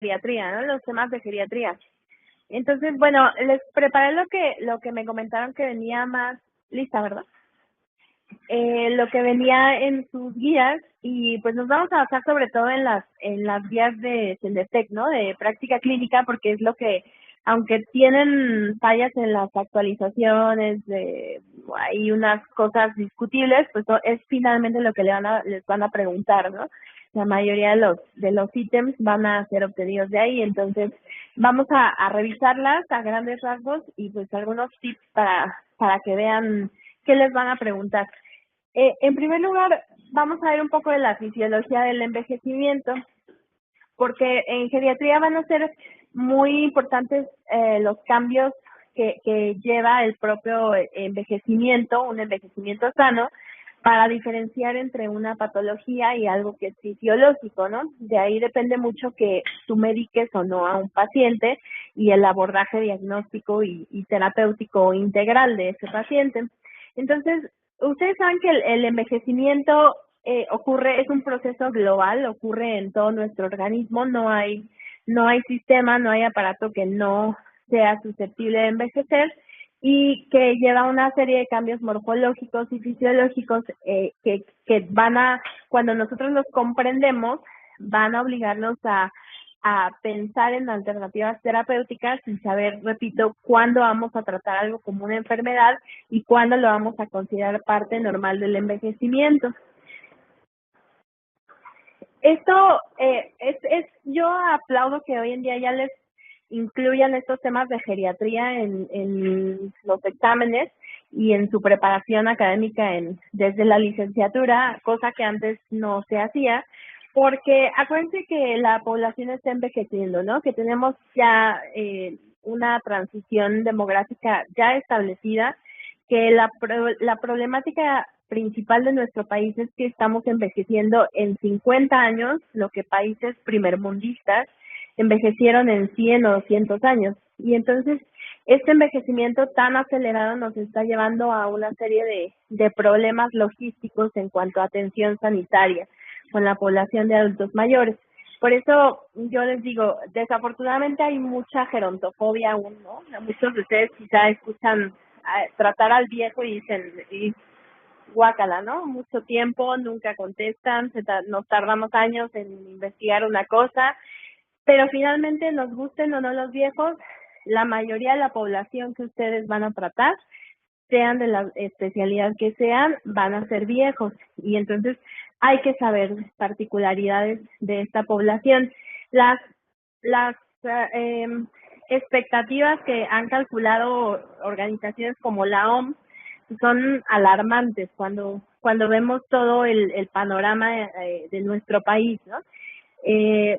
geriatría, ¿no? Los temas de geriatría. Entonces, bueno, les preparé lo que me comentaron que venía más lista, ¿verdad? Lo que venía en sus guías y pues nos vamos a basar sobre todo en las guías de Sendetec, ¿no? De práctica clínica, porque es lo que, aunque tienen fallas en las actualizaciones, hay unas cosas discutibles, pues es finalmente lo que les van a preguntar, ¿no? La mayoría de los ítems van a ser obtenidos de ahí, entonces vamos a revisarlas a grandes rasgos y pues algunos tips para que vean qué les van a preguntar. En primer lugar, vamos a ver un poco de la fisiología del envejecimiento, porque en geriatría van a ser muy importantes los cambios que lleva el propio envejecimiento, un envejecimiento sano, para diferenciar entre una patología y algo que es fisiológico, ¿no? De ahí depende mucho que tú mediques o no a un paciente y el abordaje diagnóstico y terapéutico integral de ese paciente. Entonces, ustedes saben que el envejecimiento es un proceso global, ocurre en todo nuestro organismo, no hay sistema, no hay aparato que no sea susceptible de envejecer y que lleva una serie de cambios morfológicos y fisiológicos que cuando nosotros los comprendemos, van a obligarnos a pensar en alternativas terapéuticas y saber, repito, cuándo vamos a tratar algo como una enfermedad y cuándo lo vamos a considerar parte normal del envejecimiento. Esto yo aplaudo que hoy en día ya les incluyan estos temas de geriatría en los exámenes y en su preparación académica desde la licenciatura, cosa que antes no se hacía, porque acuérdense que la población está envejeciendo, ¿no? Que tenemos ya una transición demográfica ya establecida, que la problemática principal de nuestro país es que estamos envejeciendo en 50 años, lo que países primermundistas envejecieron en 100 o 200 años. Y entonces, este envejecimiento tan acelerado nos está llevando a una serie de problemas logísticos en cuanto a atención sanitaria con la población de adultos mayores. Por eso yo les digo, desafortunadamente hay mucha gerontofobia aún, ¿no? Muchos de ustedes quizá escuchan tratar al viejo y dicen, y guácala, ¿no? Mucho tiempo, nunca contestan, nos tardamos años en investigar una cosa, pero finalmente, nos gusten o no los viejos, la mayoría de la población que ustedes van a tratar, sean de la especialidad que sean, van a ser viejos. Y entonces hay que saber particularidades de esta población. Las expectativas que han calculado organizaciones como la OMS son alarmantes cuando vemos todo el panorama de nuestro país, ¿no? Eh,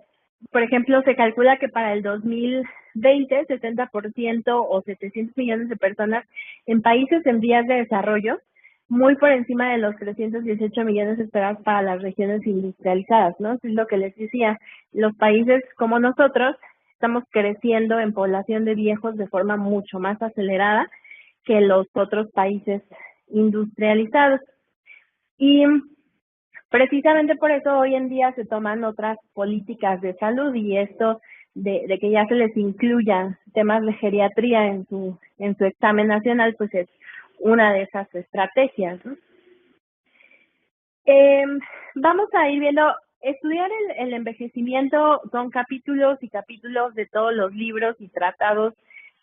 por ejemplo, se calcula que para el 2020, 70% o 700 millones de personas en países en vías de desarrollo, muy por encima de los 318 millones esperados para las regiones industrializadas, ¿no? Es lo que les decía, los países como nosotros estamos creciendo en población de viejos de forma mucho más acelerada que los otros países industrializados. Y precisamente por eso hoy en día se toman otras políticas de salud y esto de que ya se les incluya temas de geriatría en su examen nacional, pues es una de esas estrategias, ¿no? Eh, Vamos a ir viendo, estudiar el envejecimiento son capítulos y capítulos de todos los libros y tratados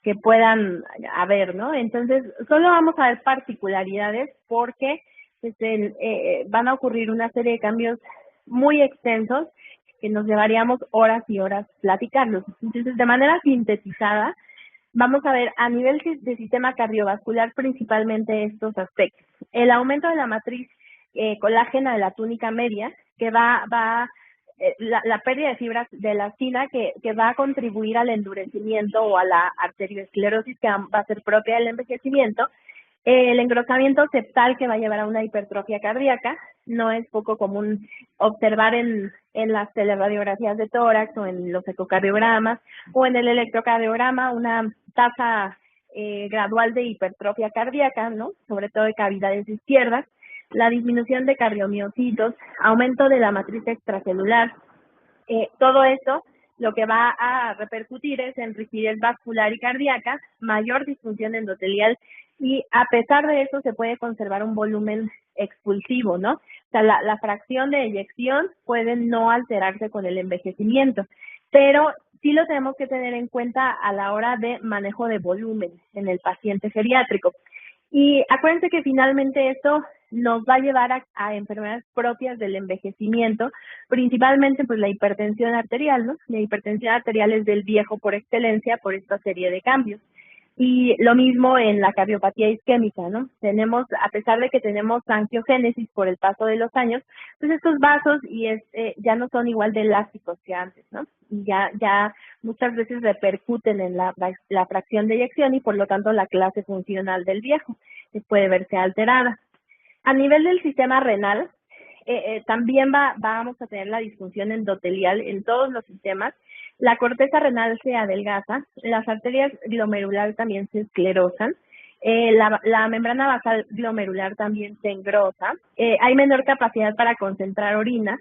que puedan haber, ¿no? Entonces, solo vamos a ver particularidades porque pues, van a ocurrir una serie de cambios muy extensos que nos llevaríamos horas y horas platicarlos. Entonces, de manera sintetizada, vamos a ver a nivel de sistema cardiovascular principalmente estos aspectos. El aumento de la matriz colágena de la túnica media, que la pérdida de fibras de elastina que va a contribuir al endurecimiento o a la arteriosclerosis que va a ser propia del envejecimiento, el engrosamiento septal que va a llevar a una hipertrofia cardíaca. No es poco común observar en las teleradiografías de tórax o en los ecocardiogramas o en el electrocardiograma una tasa gradual de hipertrofia cardíaca, ¿no? Sobre todo de cavidades izquierdas, la disminución de cardiomiocitos, aumento de la matriz extracelular, todo eso lo que va a repercutir es en rigidez vascular y cardíaca, mayor disfunción endotelial y a pesar de eso se puede conservar un volumen expulsivo, ¿no? O sea, la fracción de eyección puede no alterarse con el envejecimiento, pero sí lo tenemos que tener en cuenta a la hora de manejo de volumen en el paciente geriátrico. Y acuérdense que finalmente esto nos va a llevar a enfermedades propias del envejecimiento, principalmente pues la hipertensión arterial, ¿no? La hipertensión arterial es del viejo por excelencia por esta serie de cambios. Y lo mismo en la cardiopatía isquémica, ¿no? Tenemos, a pesar de que tenemos angiogénesis por el paso de los años, pues estos vasos ya no son igual de elásticos que antes, ¿no? Y ya muchas veces repercuten en la fracción de eyección y por lo tanto la clase funcional del viejo puede verse alterada. A nivel del sistema renal, también vamos a tener la disfunción endotelial en todos los sistemas. La corteza renal se adelgaza, las arterias glomerulares también se esclerosan, la membrana basal glomerular también se engrosa, hay menor capacidad para concentrar orina,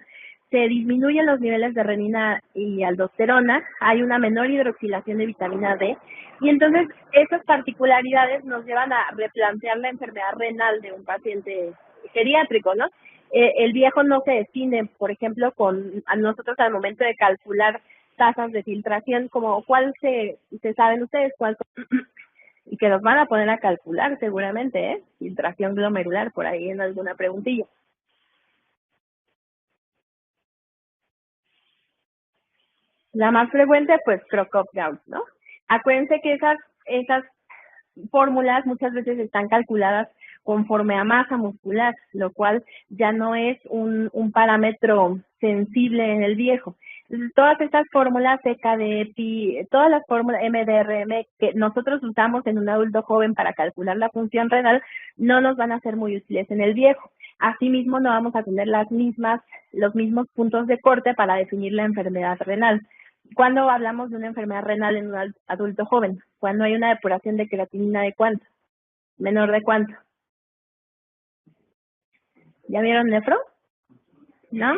se disminuyen los niveles de renina y aldosterona, hay una menor hidroxilación de vitamina D, y entonces esas particularidades nos llevan a replantear la enfermedad renal de un paciente geriátrico, ¿no? El viejo no se define, por ejemplo, a nosotros al momento de calcular tasas de filtración, como cuál se saben ustedes, cuál y que los van a poner a calcular seguramente, filtración glomerular por ahí en alguna preguntilla. La más frecuente, pues, Crocop-Gauss, ¿no? Acuérdense que esas fórmulas muchas veces están calculadas conforme a masa muscular, lo cual ya no es un parámetro sensible en el viejo. Entonces, todas estas fórmulas, CKD-EPI, todas las fórmulas MDRM que nosotros usamos en un adulto joven para calcular la función renal, no nos van a ser muy útiles en el viejo. Asimismo, no vamos a tener los mismos puntos de corte para definir la enfermedad renal. ¿Cuándo hablamos de una enfermedad renal en un adulto joven? Cuando hay una depuración de creatinina de cuánto, menor de cuánto. ¿Ya vieron nefro? ¿No?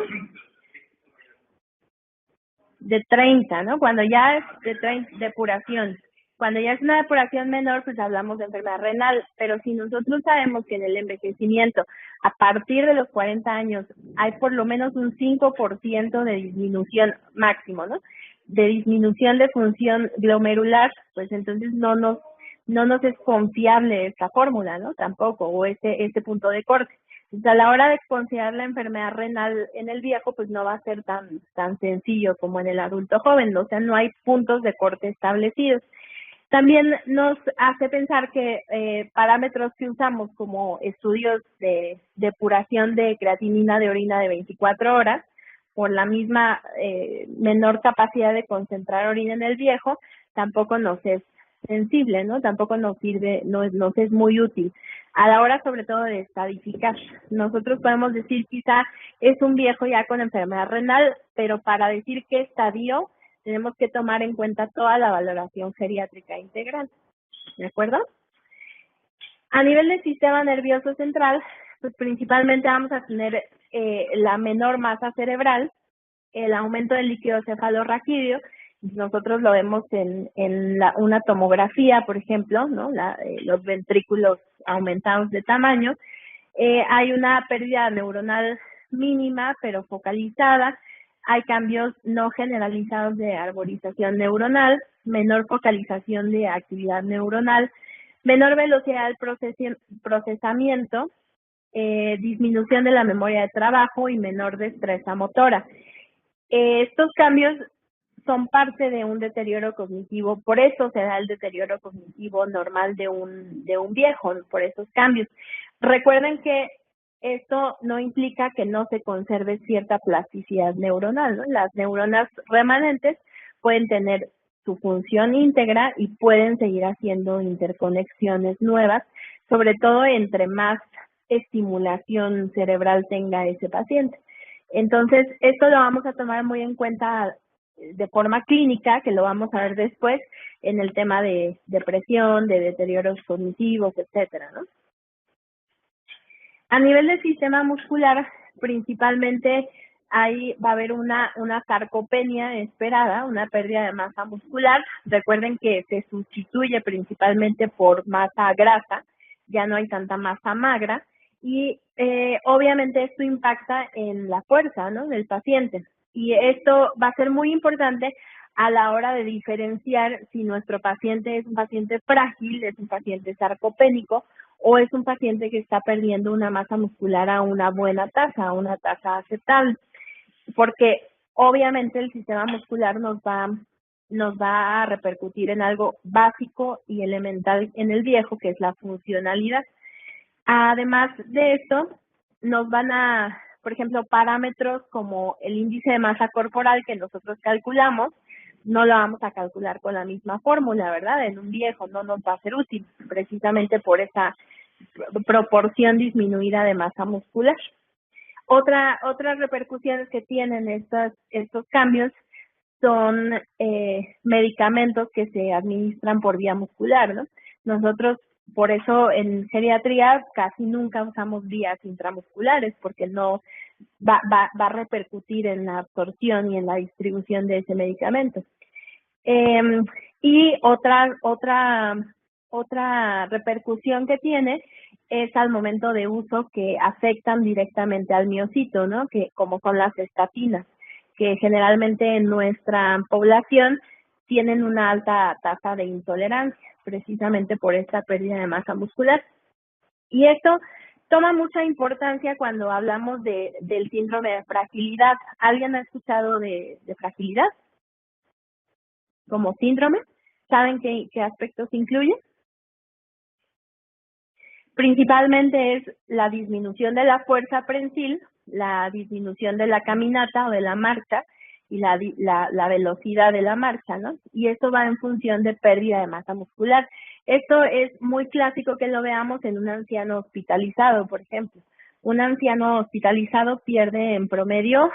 De 30, ¿no? Cuando ya es de 30, depuración. Cuando ya es una depuración menor, pues hablamos de enfermedad renal, pero si nosotros sabemos que en el envejecimiento, a partir de los 40 años, hay por lo menos un 5% de disminución máximo, ¿no? De disminución de función glomerular, pues entonces no nos es confiable esta fórmula, ¿no? Tampoco, o ese punto de corte. Entonces, a la hora de considerar la enfermedad renal en el viejo, pues no va a ser tan sencillo como en el adulto joven, o sea, no hay puntos de corte establecidos. También nos hace pensar que parámetros que usamos como estudios de depuración de creatinina de orina de 24 horas, por la misma menor capacidad de concentrar orina en el viejo, tampoco nos es sensible, ¿no? Tampoco nos sirve, nos es muy útil. A la hora sobre todo de estadificar, nosotros podemos decir quizá es un viejo ya con enfermedad renal, pero para decir qué estadio, tenemos que tomar en cuenta toda la valoración geriátrica integral, ¿de acuerdo? A nivel del sistema nervioso central, pues principalmente vamos a tener la menor masa cerebral, el aumento del líquido cefalorraquídeo, nosotros lo vemos en una tomografía, por ejemplo, ¿no? Los ventrículos aumentados de tamaño, hay una pérdida neuronal mínima pero focalizada, hay cambios no generalizados de arborización neuronal, menor focalización de actividad neuronal, menor velocidad del procesamiento, disminución de la memoria de trabajo y menor destreza motora. Estos cambios son parte de un deterioro cognitivo, por eso se da el deterioro cognitivo normal de un viejo, por esos cambios. Recuerden que esto no implica que no se conserve cierta plasticidad neuronal, ¿no? Las neuronas remanentes pueden tener su función íntegra y pueden seguir haciendo interconexiones nuevas, sobre todo entre más estimulación cerebral tenga ese paciente. Entonces, esto lo vamos a tomar muy en cuenta de forma clínica, que lo vamos a ver después en el tema de depresión, de deterioros cognitivos, etcétera, ¿no? A nivel del sistema muscular, principalmente ahí va a haber una sarcopenia esperada, una pérdida de masa muscular. Recuerden que se sustituye principalmente por masa grasa, ya no hay tanta masa magra, y obviamente esto impacta en la fuerza, ¿no?, del paciente. Y esto va a ser muy importante a la hora de diferenciar si nuestro paciente es un paciente frágil, es un paciente sarcopénico, o es un paciente que está perdiendo una masa muscular a una buena tasa, a una tasa aceptable, porque obviamente el sistema muscular nos va a repercutir en algo básico y elemental en el viejo, que es la funcionalidad. Además de esto, nos van a, por ejemplo, parámetros como el índice de masa corporal que nosotros calculamos, no lo vamos a calcular con la misma fórmula, ¿verdad? En un viejo no nos va a ser útil, precisamente por esa proporción disminuida de masa muscular. Otras repercusiones que tienen estos cambios son medicamentos que se administran por vía muscular, ¿no? Nosotros, por eso en geriatría casi nunca usamos vías intramusculares, porque no va a repercutir en la absorción y en la distribución de ese medicamento. Y otra repercusión que tiene es al momento de uso, que afectan directamente al miocito, ¿no?, que como son las estatinas, que generalmente en nuestra población tienen una alta tasa de intolerancia, precisamente por esta pérdida de masa muscular. Y esto toma mucha importancia cuando hablamos del síndrome de fragilidad. ¿Alguien ha escuchado de fragilidad como síndrome? ¿Saben qué aspectos incluye? Principalmente es la disminución de la fuerza prensil, la disminución de la caminata o de la marcha y la velocidad de la marcha, ¿no? Y esto va en función de pérdida de masa muscular. Esto es muy clásico que lo veamos en un anciano hospitalizado, por ejemplo. Un anciano hospitalizado pierde en promedio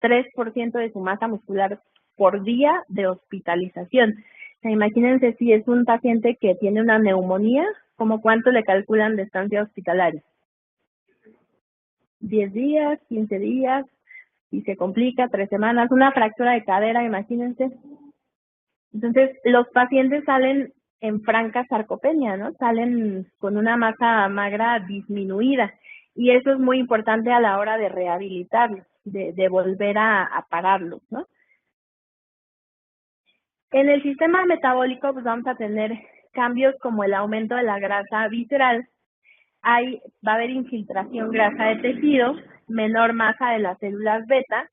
3% de su masa muscular por día de hospitalización. O sea, imagínense si es un paciente que tiene una neumonía, ¿cómo cuánto le calculan de estancia hospitalaria? 10 días, 15 días, y se complica, 3 semanas, una fractura de cadera, imagínense. Entonces, los pacientes salen en franca sarcopenia, ¿no? Salen con una masa magra disminuida, y eso es muy importante a la hora de rehabilitarlos, de volver a pararlos, ¿no? En el sistema metabólico, pues vamos a tener cambios como el aumento de la grasa visceral, va a haber infiltración grasa de tejido, menor masa de las células beta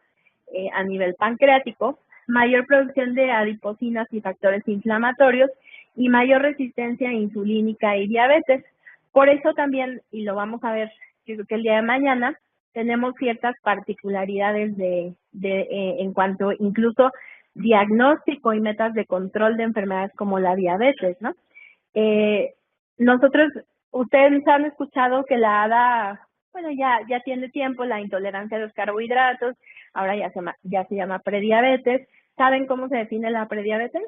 a nivel pancreático, mayor producción de adipocinas y factores inflamatorios y mayor resistencia insulínica y diabetes. Por eso también, y lo vamos a ver yo creo que el día de mañana, tenemos ciertas particularidades en cuanto incluso diagnóstico y metas de control de enfermedades como la diabetes, ¿no? Nosotros, ustedes han escuchado que la ADA, bueno, ya tiene tiempo, la intolerancia a los carbohidratos, ahora ya se llama prediabetes. ¿Saben cómo se define la prediabetes?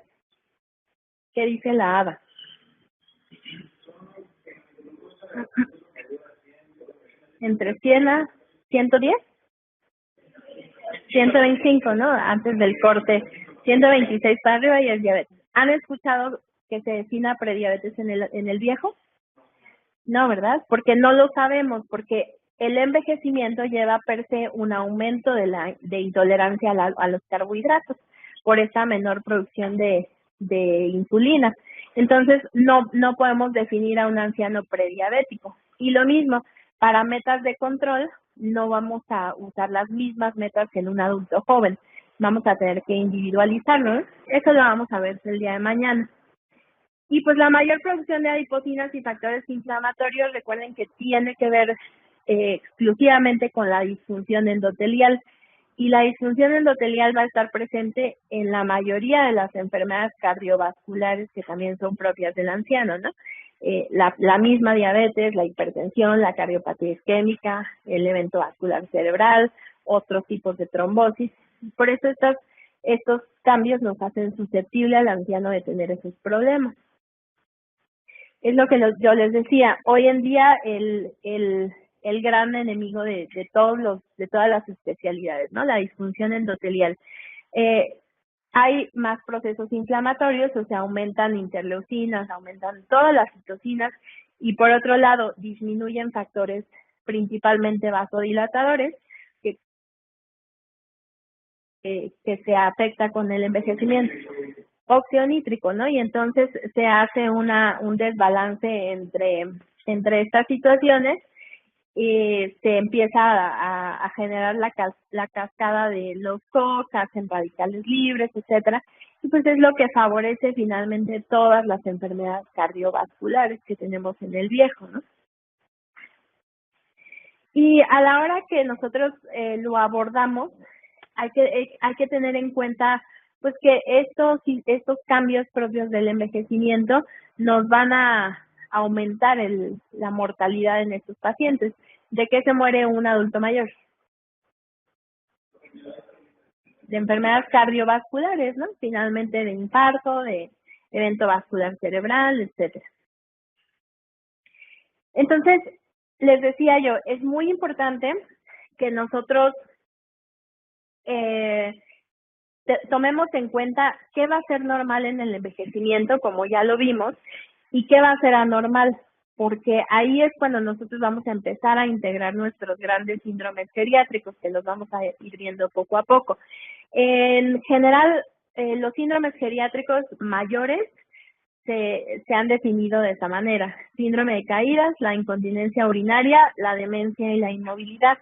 ¿Qué dice la ADA? Entre 100 a 110, 125, ¿no? Antes del corte, 126 para arriba y es diabetes. ¿Han escuchado que se defina prediabetes en el viejo? No, ¿verdad? Porque no lo sabemos, porque el envejecimiento lleva per se un aumento de intolerancia a los carbohidratos por esa menor producción de insulina. Entonces, no podemos definir a un anciano prediabético. Y lo mismo, para metas de control, no vamos a usar las mismas metas que en un adulto joven. Vamos a tener que individualizarlo, ¿no? Eso lo vamos a ver el día de mañana. Y pues la mayor producción de adipocinas y factores inflamatorios, recuerden que tiene que ver exclusivamente con la disfunción endotelial. Y la disfunción endotelial va a estar presente en la mayoría de las enfermedades cardiovasculares que también son propias del anciano, ¿no? La misma diabetes, la hipertensión, la cardiopatía isquémica, el evento vascular cerebral, otros tipos de trombosis. Por eso estos cambios nos hacen susceptible al anciano de tener esos problemas. Es lo que yo les decía, hoy en día el gran enemigo de todas las especialidades, ¿no? La disfunción endotelial. Hay más procesos inflamatorios, o sea, aumentan interleucinas, aumentan todas las citocinas, y por otro lado disminuyen factores principalmente vasodilatadores que se afecta con el envejecimiento. Óxido nítrico, ¿no? Y entonces se hace un desbalance entre estas situaciones y se empieza a generar la cascada de los COX, hacen radicales libres, etcétera. Y pues es lo que favorece finalmente todas las enfermedades cardiovasculares que tenemos en el viejo, ¿no? Y a la hora que nosotros lo abordamos, hay que tener en cuenta pues que estos cambios propios del envejecimiento nos van a aumentar la mortalidad en estos pacientes. ¿De qué se muere un adulto mayor? De enfermedades cardiovasculares, ¿no? Finalmente de infarto, de evento vascular cerebral, etcétera. Entonces, les decía yo, es muy importante que nosotros tomemos en cuenta qué va a ser normal en el envejecimiento, como ya lo vimos, y qué va a ser anormal, porque ahí es cuando nosotros vamos a empezar a integrar nuestros grandes síndromes geriátricos, que los vamos a ir viendo poco a poco. En general, los síndromes geriátricos mayores se han definido de esa manera: síndrome de caídas, la incontinencia urinaria, la demencia y la inmovilidad.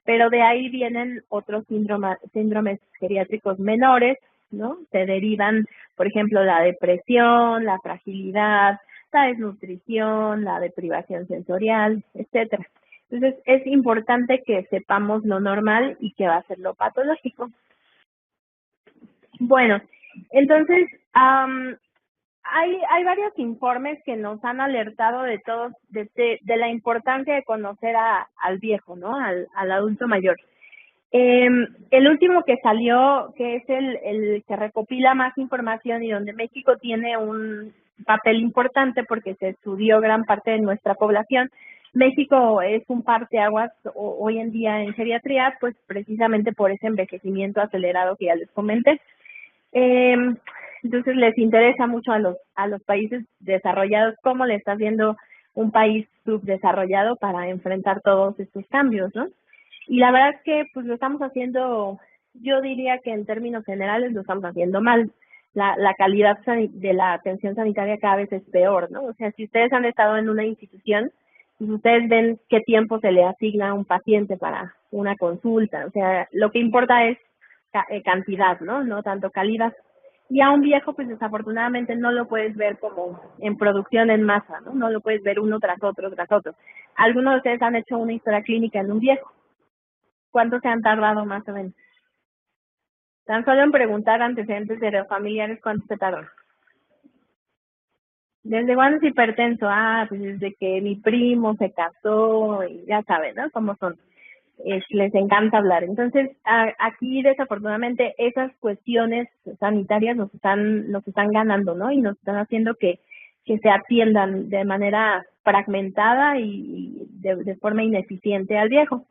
Pero de ahí vienen otros síndromes geriátricos menores, ¿no? Se derivan, por ejemplo, la depresión, la fragilidad, la desnutrición, la deprivación sensorial, etcétera. Entonces, es importante que sepamos lo normal y qué va a ser lo patológico. Bueno, entonces, hay varios informes que nos han alertado de la importancia de conocer al viejo, ¿no? Al adulto mayor. El último que salió, que es el que recopila más información y donde México tiene un papel importante porque se estudió gran parte de nuestra población. México es un parteaguas hoy en día en geriatría, pues precisamente por ese envejecimiento acelerado que ya les comenté. Entonces les interesa mucho a los países desarrollados cómo le está haciendo un país subdesarrollado para enfrentar todos estos cambios, ¿no? Y la verdad es que pues lo estamos haciendo, yo diría que en términos generales lo estamos haciendo mal. La calidad de la atención sanitaria cada vez es peor, ¿no? O sea, si ustedes han estado en una institución, pues ustedes ven qué tiempo se le asigna a un paciente para una consulta. O sea, lo que importa es cantidad, ¿no? No tanto calidad. Y a un viejo, pues desafortunadamente no lo puedes ver como en producción en masa, ¿no? No lo puedes ver uno tras otro, tras otro. Algunos de ustedes han hecho una historia clínica en un viejo. ¿Cuánto se han tardado más o menos? Tan solo en preguntar antecedentes de los familiares, ¿cuánto se tardó? ¿Desde cuándo es hipertenso? Ah, pues desde que mi primo se casó, y ya saben, ¿no? Cómo son. Les encanta hablar. Entonces, aquí desafortunadamente esas cuestiones sanitarias nos están ganando, ¿no? Y nos están haciendo que se atiendan de manera fragmentada y de forma ineficiente al viejo.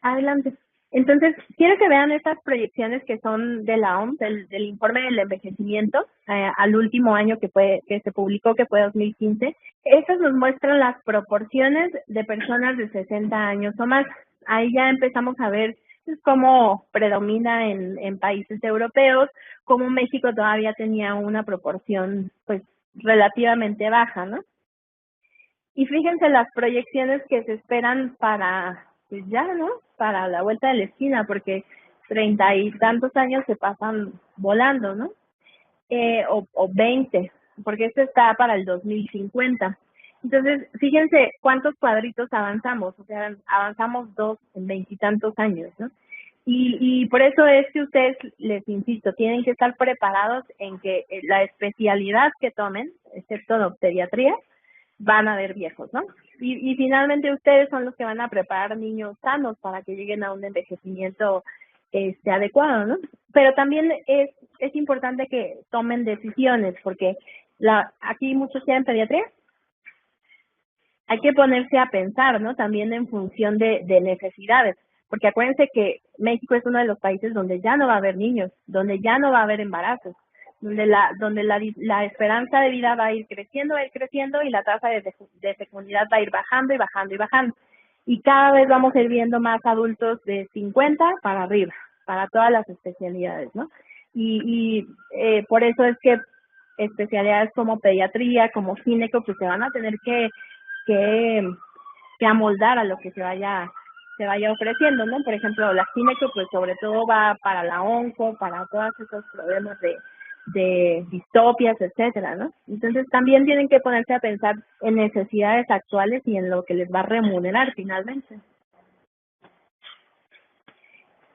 Adelante. Entonces, quiero que vean estas proyecciones que son de la OMS, del informe del envejecimiento, al último año que se publicó, que fue 2015. Estas nos muestran las proporciones de personas de 60 años o más. Ahí ya empezamos a ver pues, cómo predomina en países europeos, cómo México todavía tenía una proporción pues relativamente baja, ¿no? Y fíjense las proyecciones que se esperan para, pues ya, ¿no? Para la vuelta de la esquina, porque 30 y tantos años se pasan volando, ¿no? O 20, porque esto está para el 2050. Entonces, fíjense cuántos cuadritos avanzamos, o sea, avanzamos 2 en 20 y tantos años, ¿no? Y por eso es que ustedes, les insisto, tienen que estar preparados en que la especialidad que tomen, excepto la pediatría, van a ver viejos, ¿no? Y finalmente ustedes son los que van a preparar niños sanos para que lleguen a un envejecimiento adecuado, ¿no? Pero también es importante que tomen decisiones, porque aquí muchos quieren pediatría. hay que ponerse a pensar, ¿no? También en función de necesidades, porque acuérdense que México es uno de los países donde ya no va a haber niños, donde ya no va a haber embarazos, donde la esperanza de vida va a ir creciendo y la tasa de fecundidad va a ir bajando y bajando y bajando. Y cada vez vamos a ir viendo más adultos de 50 para arriba, para todas las especialidades, ¿no? Y por eso es que especialidades como pediatría, como gineco, pues se van a tener que, que amoldar a lo que se vaya ofreciendo, ¿no? Por ejemplo, la gineco, pues sobre todo va para la onco, para todos esos problemas de distopias, etcétera, ¿no? Entonces también tienen que ponerse a pensar en necesidades actuales y en lo que les va a remunerar finalmente.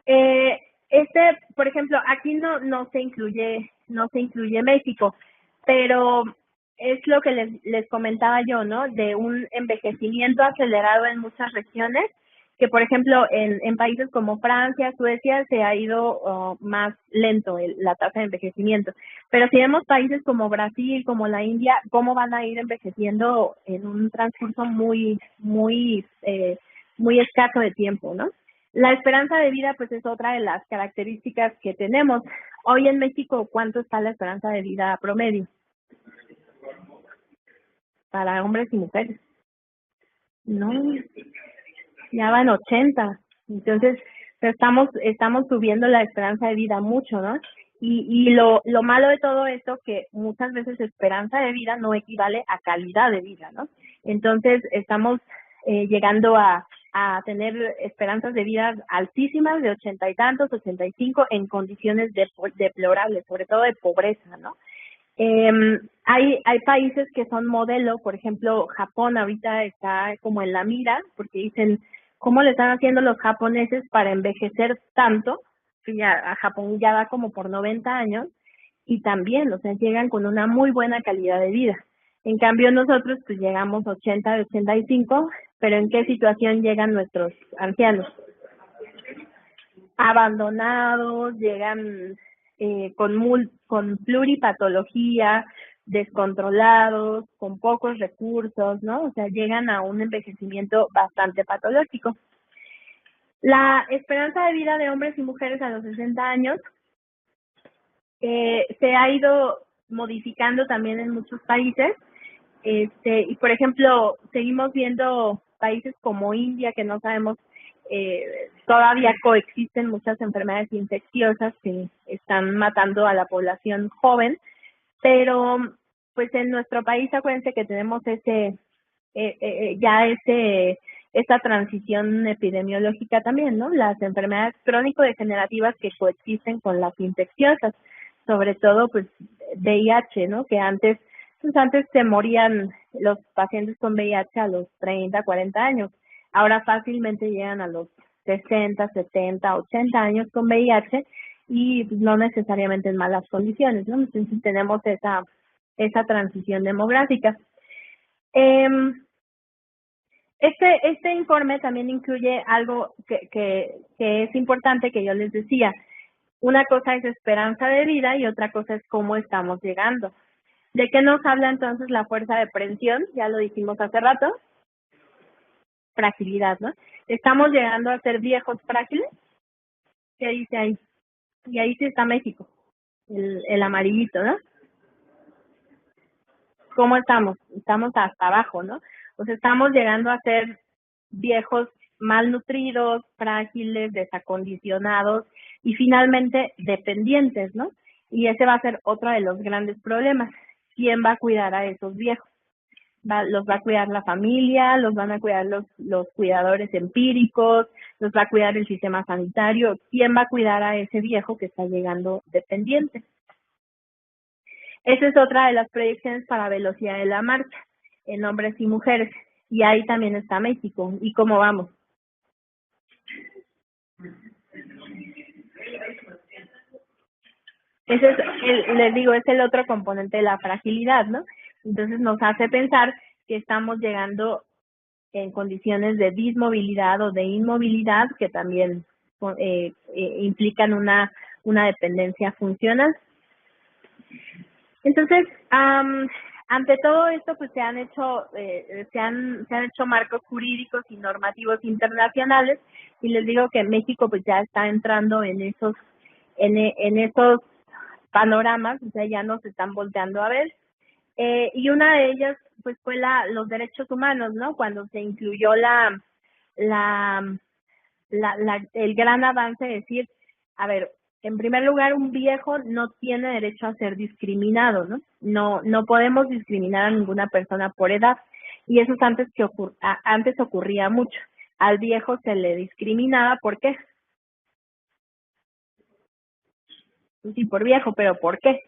Eh, por ejemplo, aquí no se incluye México, pero es lo que les comentaba yo, ¿no? De un envejecimiento acelerado en muchas regiones, que por ejemplo en países como Francia, Suecia, se ha ido más lento la tasa de envejecimiento. Pero si vemos países como Brasil, como la India, cómo van a ir envejeciendo en un transcurso muy escaso de tiempo, ¿no? La esperanza de vida, pues, es otra de las características que tenemos. Hoy en México, ¿cuánto está la esperanza de vida promedio para hombres y mujeres? No, ya van 80. Entonces, estamos subiendo la esperanza de vida mucho, ¿no? Y lo malo de todo esto, que muchas veces esperanza de vida no equivale a calidad de vida, ¿no? Entonces, estamos llegando a tener esperanzas de vida altísimas, de 80 y tantos, 85, en condiciones deplorables, sobre todo de pobreza, ¿no? Hay países que son modelo, por ejemplo, Japón ahorita está como en la mira, porque dicen, ¿cómo le están haciendo los japoneses para envejecer tanto? Que ya a Japón ya va como por 90 años y también, o sea, llegan con una muy buena calidad de vida. En cambio nosotros pues llegamos 80 de 85, pero ¿en qué situación llegan nuestros ancianos? Abandonados, llegan con pluripatología, descontrolados, con pocos recursos, ¿no? O sea, llegan a un envejecimiento bastante patológico. La esperanza de vida de hombres y mujeres a los 60 años se ha ido modificando también en muchos países. Y por ejemplo, seguimos viendo países como India, que no sabemos, todavía coexisten muchas enfermedades infecciosas que están matando a la población joven, pero pues en nuestro país acuérdense que tenemos esta transición epidemiológica también, ¿no? Las enfermedades crónico-degenerativas que coexisten con las infecciosas, sobre todo pues VIH, ¿no? Que antes se morían los pacientes con VIH a los 30, 40 años. Ahora fácilmente llegan a los 60, 70, 80 años con VIH y no necesariamente en malas condiciones, ¿no? Entonces tenemos esa transición demográfica. Este informe también incluye algo que es importante, que yo les decía. Una cosa es esperanza de vida y otra cosa es cómo estamos llegando. ¿De qué nos habla entonces la fuerza de presión? Ya lo dijimos hace rato. Fragilidad, ¿no? Estamos llegando a ser viejos frágiles. ¿Qué dice ahí? Y ahí sí está México, el amarillito, ¿no? ¿Cómo estamos? Estamos hasta abajo, ¿no? O sea, estamos llegando a ser viejos malnutridos, frágiles, desacondicionados y finalmente dependientes, ¿no? Y ese va a ser otro de los grandes problemas. ¿Quién va a cuidar a esos viejos? Los va a cuidar la familia, los van a cuidar los cuidadores empíricos, los va a cuidar el sistema sanitario. ¿Quién va a cuidar a ese viejo que está llegando dependiente? Esa es otra de las proyecciones para velocidad de la marcha en hombres y mujeres. Y ahí también está México. ¿Y cómo vamos? Ese es, les digo, es el otro componente de la fragilidad, ¿no? Entonces nos hace pensar que estamos llegando en condiciones de dismovilidad o de inmovilidad que también implican una dependencia funcional. Entonces, Ante todo esto, pues se han hecho marcos jurídicos y normativos internacionales, y les digo que México pues ya está entrando en esos panoramas, o sea, ya nos están volteando a ver. Y una de ellas pues fue los derechos humanos, ¿no? Cuando se incluyó la, el gran avance de decir, a ver, en primer lugar, un viejo no tiene derecho a ser discriminado, ¿no? No podemos discriminar a ninguna persona por edad. Y eso es antes ocurría mucho. Al viejo se le discriminaba, ¿por qué? Sí, por viejo, pero ¿por qué?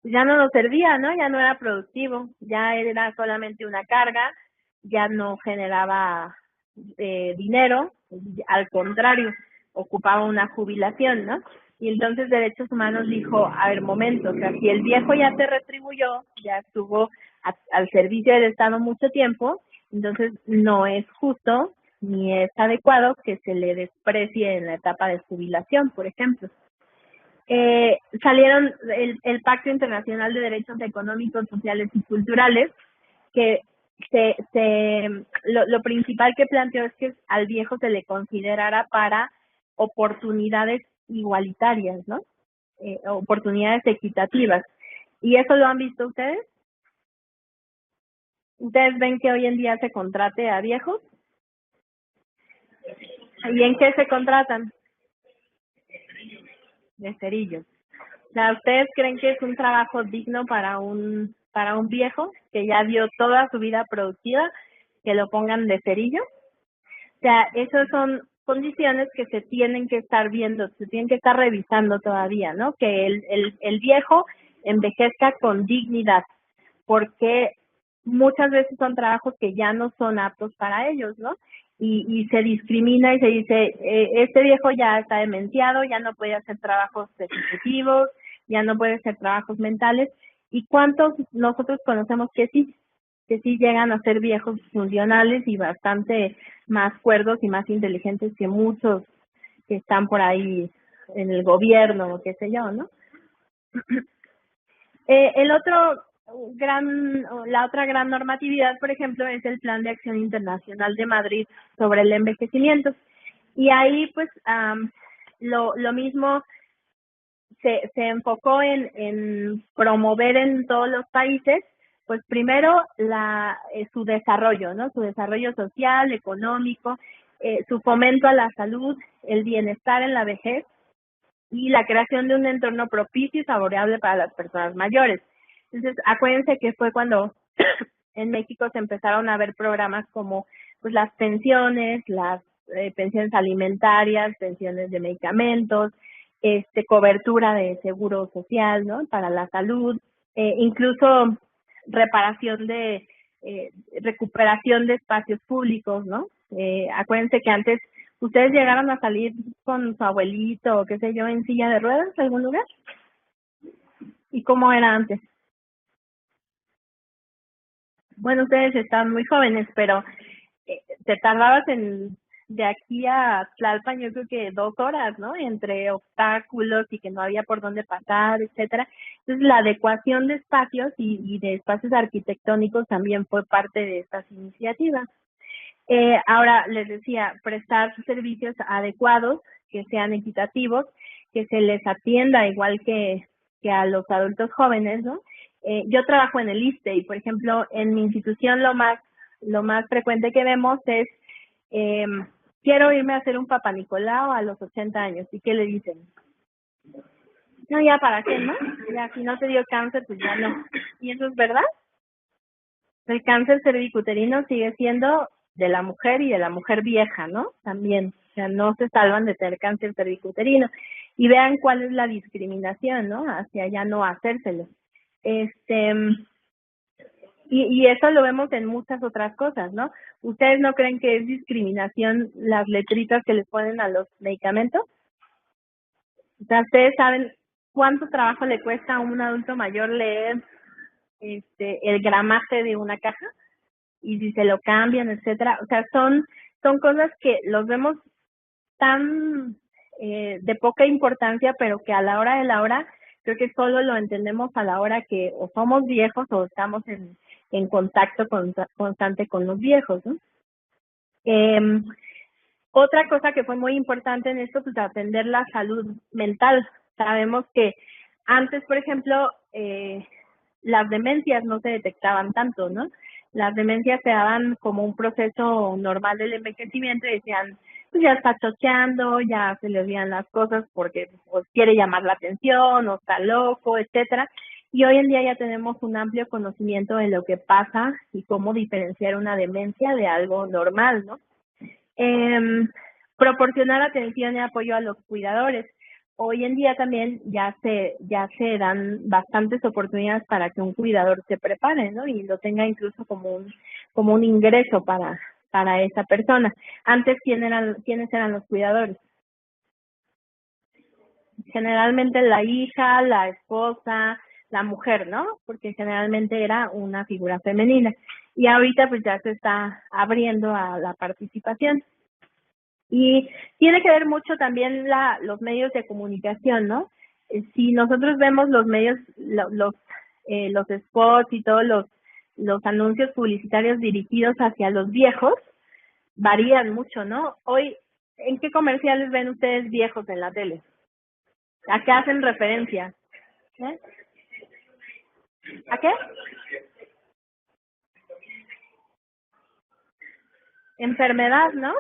Ya no nos servía, ¿no? Ya no era productivo, ya era solamente una carga, ya no generaba dinero, al contrario, ocupaba una jubilación, ¿no? Y entonces Derechos Humanos dijo, a ver, momento, o sea, si el viejo ya te retribuyó, ya estuvo al servicio del Estado mucho tiempo, entonces no es justo ni es adecuado que se le desprecie en la etapa de jubilación, por ejemplo. Salieron el Pacto Internacional de Derechos Económicos, Sociales y Culturales, que lo principal que planteó es que al viejo se le considerara para oportunidades igualitarias, ¿no? Oportunidades equitativas. ¿Y eso lo han visto ustedes? ¿Ustedes ven que hoy en día se contrate a viejos? ¿Y en qué se contratan? De cerillos. O sea, ¿ustedes creen que es un trabajo digno para un viejo que ya dio toda su vida productiva, que lo pongan de cerillo? O sea, esas son condiciones que se tienen que estar viendo, se tienen que estar revisando todavía, ¿no? Que el viejo envejezca con dignidad, porque muchas veces son trabajos que ya no son aptos para ellos, ¿no? Y se discrimina y se dice, este viejo ya está demenciado, ya no puede hacer trabajos ejecutivos, ya no puede hacer trabajos mentales. ¿Y cuántos nosotros conocemos que sí llegan a ser viejos funcionales y bastante más cuerdos y más inteligentes que muchos que están por ahí en el gobierno o qué sé yo, ¿no? El otro la otra gran normatividad, por ejemplo, es el Plan de Acción Internacional de Madrid sobre el envejecimiento. Y ahí, pues, lo mismo se enfocó en promover en todos los países, pues primero su desarrollo, ¿no? Su desarrollo social, económico, su fomento a la salud, el bienestar en la vejez y la creación de un entorno propicio y favorable para las personas mayores. Entonces, acuérdense que fue cuando en México se empezaron a ver programas como pues las pensiones, las pensiones alimentarias, pensiones de medicamentos, cobertura de seguro social, ¿no? Para la salud, incluso reparación recuperación de espacios públicos, ¿no? Acuérdense que antes ustedes llegaron a salir con su abuelito o qué sé yo en silla de ruedas a algún lugar. ¿Y cómo era antes? Bueno, ustedes están muy jóvenes, pero te tardabas de aquí a Tlalpan, yo creo que 2 horas, ¿no? Entre obstáculos y que no había por dónde pasar, etcétera. Entonces, la adecuación de espacios y de espacios arquitectónicos también fue parte de estas iniciativas. Ahora, les decía, prestar servicios adecuados, que sean equitativos, que se les atienda igual que a los adultos jóvenes, ¿no? Yo trabajo en el ISSSTE y, por ejemplo, en mi institución lo más frecuente que vemos es, eh, quiero irme a hacer un Papá Nicolau a los 80 años. ¿Y qué le dicen? No, ya para qué, ¿no? Ya si no te dio cáncer, pues ya no. ¿Y eso es verdad? El cáncer cervicuterino sigue siendo de la mujer y de la mujer vieja, ¿no? También, o sea, no se salvan de tener cáncer cervicuterino. Y vean cuál es la discriminación, ¿no? Hacia ya no hacérselo. Y eso lo vemos en muchas otras cosas, ¿no? ¿Ustedes no creen que es discriminación las letritas que les ponen a los medicamentos? O sea, ¿ustedes saben cuánto trabajo le cuesta a un adulto mayor leer el gramaje de una caja? Y si se lo cambian, etcétera. O sea, son cosas que los vemos tan de poca importancia, pero que a la hora de la hora Creo que solo lo entendemos a la hora que o somos viejos o estamos en contacto constante con los viejos, ¿no? Em, Otra cosa que fue muy importante en esto, pues atender la salud mental. Sabemos que antes, por ejemplo, las demencias no se detectaban tanto, ¿no? Las demencias se daban como un proceso normal del envejecimiento y decían, pues ya está chocheando, ya se le olvidan las cosas porque pues, quiere llamar la atención o está loco, etcétera. Y hoy en día ya tenemos un amplio conocimiento de lo que pasa y cómo diferenciar una demencia de algo normal, ¿no? Eh, Proporcionar atención y apoyo a los cuidadores. Hoy en día también ya se dan bastantes oportunidades para que un cuidador se prepare, ¿no? Y lo tenga incluso como un ingreso para esa persona. Antes, ¿quiénes eran los cuidadores? Generalmente la hija, la esposa, la mujer, ¿no? Porque generalmente era una figura femenina. Y ahorita pues ya se está abriendo a la participación. Y tiene que ver mucho también los medios de comunicación, ¿no? Si nosotros vemos los medios, los spots y todos los anuncios publicitarios dirigidos hacia los viejos, varían mucho, ¿no? Hoy, ¿en qué comerciales ven ustedes viejos en la tele? ¿A qué hacen referencia? ¿Eh? ¿A qué? Enfermedad, ¿no?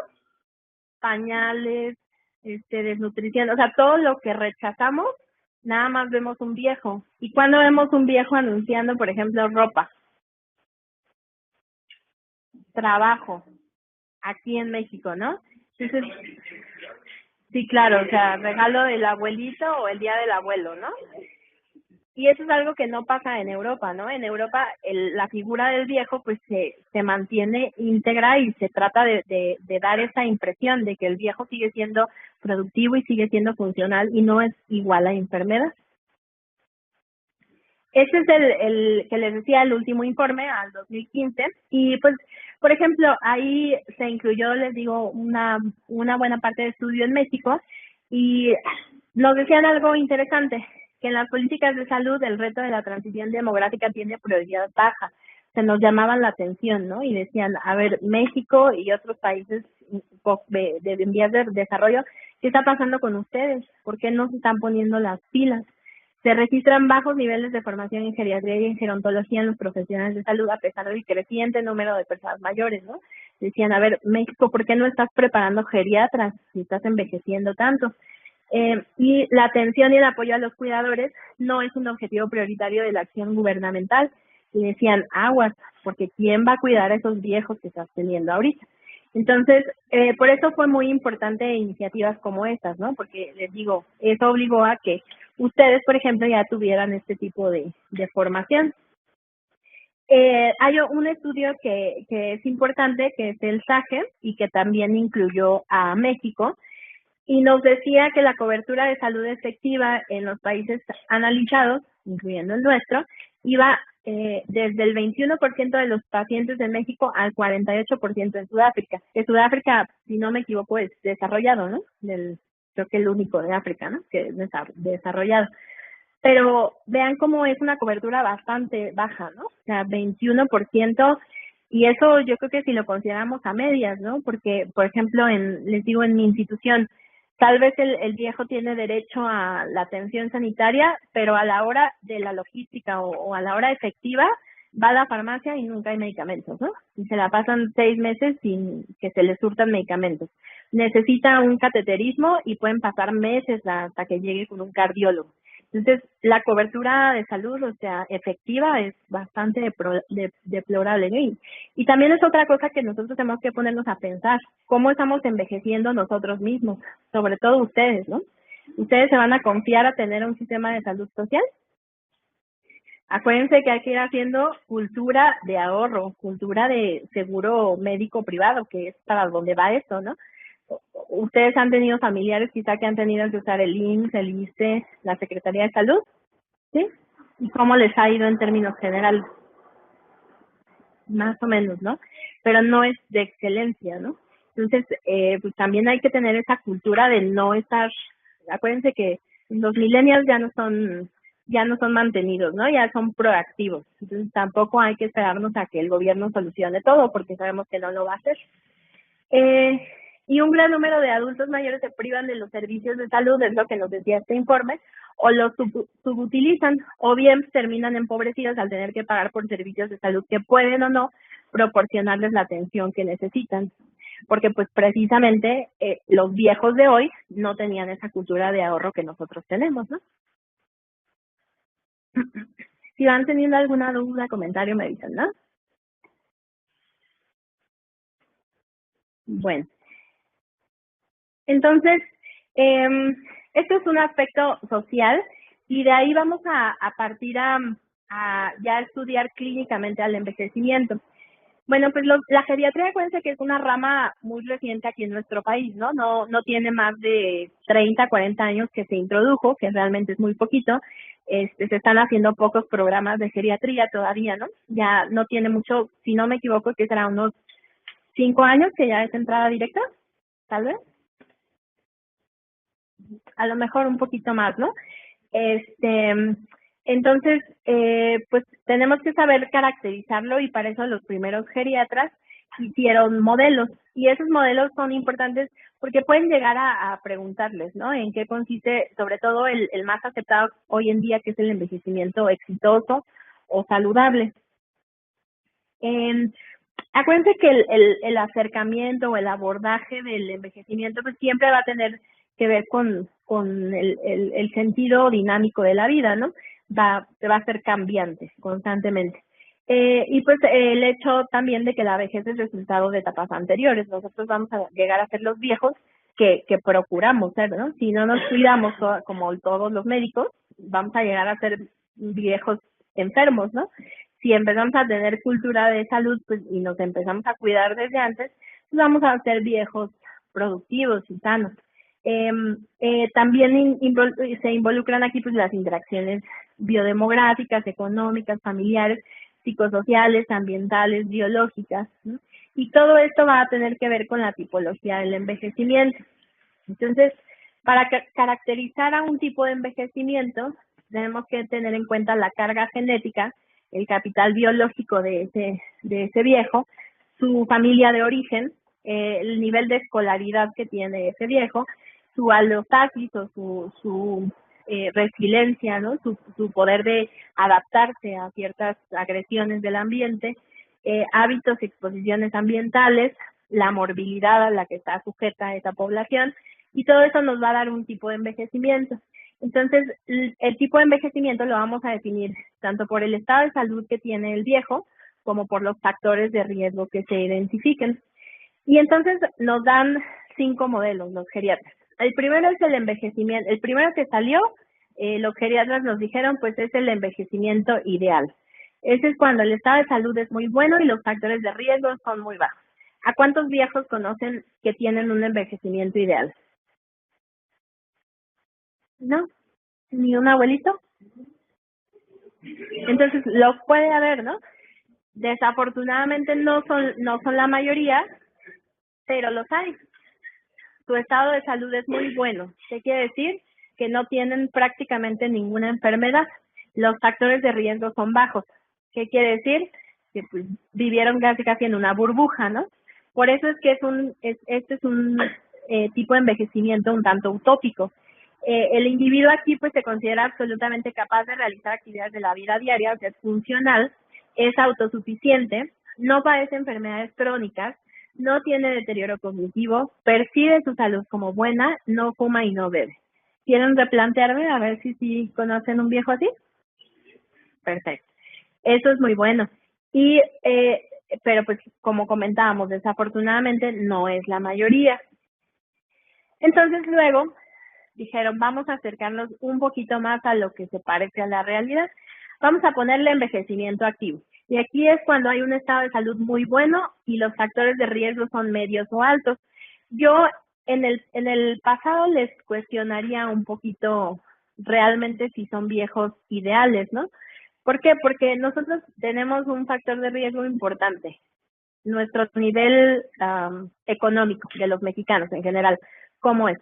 Pañales, desnutrición, o sea, todo lo que rechazamos, nada más vemos un viejo. ¿Y cuando vemos un viejo anunciando, por ejemplo, ropa, trabajo, aquí en México, ¿no? Entonces, sí, claro, o sea, regalo del abuelito o el día del abuelo, ¿no? Y eso es algo que no pasa en Europa, ¿no? En Europa la figura del viejo pues se mantiene íntegra y se trata de dar esa impresión de que el viejo sigue siendo productivo y sigue siendo funcional y no es igual a enfermedad. Ese es el que les decía, el último informe al 2015 y pues, por ejemplo, ahí se incluyó, les digo, una buena parte de estudio en México y nos decían algo interesante, que en las políticas de salud el reto de la transición demográfica tiene prioridad baja. Se nos llamaban la atención, ¿no? Y decían, a ver, México y otros países en vías de desarrollo, ¿qué está pasando con ustedes? ¿Por qué no se están poniendo las pilas? Se registran bajos niveles de formación en geriatría y en gerontología en los profesionales de salud a pesar del creciente número de personas mayores, ¿no? Decían, a ver, México, ¿por qué no estás preparando geriatras si estás envejeciendo tanto? Y la atención y el apoyo a los cuidadores no es un objetivo prioritario de la acción gubernamental. Y decían, aguas, porque ¿quién va a cuidar a esos viejos que estás teniendo ahorita? Entonces, por eso fue muy importante iniciativas como estas, ¿no? Porque les digo, eso obligó a que ustedes, por ejemplo, ya tuvieran este tipo de formación. Hay un estudio que es importante, que es el SAGE, y que también incluyó a México, y nos decía que la cobertura de salud efectiva en los países analizados, incluyendo el nuestro, iba desde el 21% de los pacientes de México al 48% en Sudáfrica. Que Sudáfrica, si no me equivoco, es desarrollado, ¿no? Creo que el único de África, ¿no? Que es desarrollado. Pero vean cómo es una cobertura bastante baja, ¿no? O sea, 21%, y eso yo creo que si lo consideramos a medias, ¿no? Porque, por ejemplo, les digo, en mi institución, tal vez el viejo tiene derecho a la atención sanitaria, pero a la hora de la logística o a la hora efectiva, va a la farmacia y nunca hay medicamentos, ¿no? Y se la pasan 6 meses sin que se le surtan medicamentos. Necesita un cateterismo y pueden pasar meses hasta que llegue con un cardiólogo. Entonces, la cobertura de salud, o sea, efectiva, es bastante deplorable, ¿no? Y también es otra cosa que nosotros tenemos que ponernos a pensar, cómo estamos envejeciendo nosotros mismos, sobre todo ustedes, ¿no? ¿Ustedes se van a confiar a tener un sistema de salud social? Acuérdense que hay que ir haciendo cultura de ahorro, cultura de seguro médico privado, que es para donde va esto, ¿no? Ustedes han tenido familiares quizá que han tenido que usar el IMSS, el ISSSTE, la Secretaría de Salud, ¿sí? ¿Y cómo les ha ido en términos generales? Más o menos, ¿no? Pero no es de excelencia, ¿no? Entonces, pues también hay que tener esa cultura de no estar, acuérdense que los millennials ya no son ya no son mantenidos, ¿no? Ya son proactivos. Entonces tampoco hay que esperarnos a que el gobierno solucione todo, porque sabemos que no lo va a hacer. Y un gran número de adultos mayores se privan de los servicios de salud, es lo que nos decía este informe, o los subutilizan, o bien terminan empobrecidos al tener que pagar por servicios de salud que pueden o no proporcionarles la atención que necesitan. Porque pues precisamente los viejos de hoy no tenían esa cultura de ahorro que nosotros tenemos, ¿no? Si van teniendo alguna duda, comentario, me dicen, ¿no? Bueno, entonces, esto es un aspecto social y de ahí vamos a partir a ya estudiar clínicamente al envejecimiento. Bueno, pues la geriatría, acuérdense que es una rama muy reciente aquí en nuestro país, ¿no? No tiene más de 30, 40 años que se introdujo, que realmente es muy poquito. Se están haciendo pocos programas de geriatría todavía, ¿no? Ya no tiene mucho, si no me equivoco, que será unos 5 años que ya es entrada directa, tal vez. A lo mejor un poquito más, ¿no? Entonces, pues tenemos que saber caracterizarlo y para eso los primeros geriatras hicieron modelos y esos modelos son importantes porque pueden llegar a preguntarles, ¿no? En qué consiste, sobre todo el más aceptado hoy en día, que es el envejecimiento exitoso o saludable. Acuérdense que el acercamiento o el abordaje del envejecimiento pues siempre va a tener que ver con el sentido dinámico de la vida, ¿no? Va a ser cambiante constantemente. Y pues el hecho también de que la vejez es resultado de etapas anteriores. Nosotros vamos a llegar a ser los viejos que procuramos ser, ¿no? Si no nos cuidamos como todos los médicos, vamos a llegar a ser viejos enfermos, ¿no? Si empezamos a tener cultura de salud pues, y nos empezamos a cuidar desde antes, pues vamos a ser viejos productivos y sanos. También se involucran aquí pues las interacciones biodemográficas, económicas, familiares, psicosociales, ambientales, biológicas, ¿no? Y todo esto va a tener que ver con la tipología del envejecimiento. Entonces, para caracterizar a un tipo de envejecimiento, tenemos que tener en cuenta la carga genética, el capital biológico de ese viejo, su familia de origen, el nivel de escolaridad que tiene ese viejo, su alostasis o su resiliencia, ¿no? Su poder de adaptarse a ciertas agresiones del ambiente, hábitos y exposiciones ambientales, la morbilidad a la que está sujeta esa población, y todo eso nos va a dar un tipo de envejecimiento. Entonces, el tipo de envejecimiento lo vamos a definir tanto por el estado de salud que tiene el viejo, como por los factores de riesgo que se identifiquen. Y entonces nos dan 5 modelos los geriatras. El primero es el envejecimiento, el primero que salió, los geriatras nos dijeron, pues es el envejecimiento ideal. Ese es cuando el estado de salud es muy bueno y los factores de riesgo son muy bajos. ¿A cuántos viejos conocen que tienen un envejecimiento ideal? ¿No? ¿Ni un abuelito? Entonces, los puede haber, ¿no? Desafortunadamente no son la mayoría, pero los hay. Su estado de salud es muy bueno. ¿Qué quiere decir? Que no tienen prácticamente ninguna enfermedad. Los factores de riesgo son bajos. ¿Qué quiere decir? Que pues, vivieron casi en una burbuja, ¿no? Por eso es que este es un tipo de envejecimiento un tanto utópico. El individuo aquí pues se considera absolutamente capaz de realizar actividades de la vida diaria, o sea, es funcional, es autosuficiente, no padece enfermedades crónicas, no tiene deterioro cognitivo, percibe su salud como buena, no fuma y no bebe. ¿Quieren replantearme a ver si conocen un viejo así? Perfecto. Eso es muy bueno. Y, pero pues como comentábamos, desafortunadamente no es la mayoría. Entonces luego dijeron, vamos a acercarnos un poquito más a lo que se parece a la realidad. Vamos a ponerle envejecimiento activo. Y aquí es cuando hay un estado de salud muy bueno y los factores de riesgo son medios o altos. Yo en el pasado les cuestionaría un poquito realmente si son viejos ideales, ¿no? ¿Por qué? Porque nosotros tenemos un factor de riesgo importante, nuestro nivel económico de los mexicanos en general. ¿Cómo es?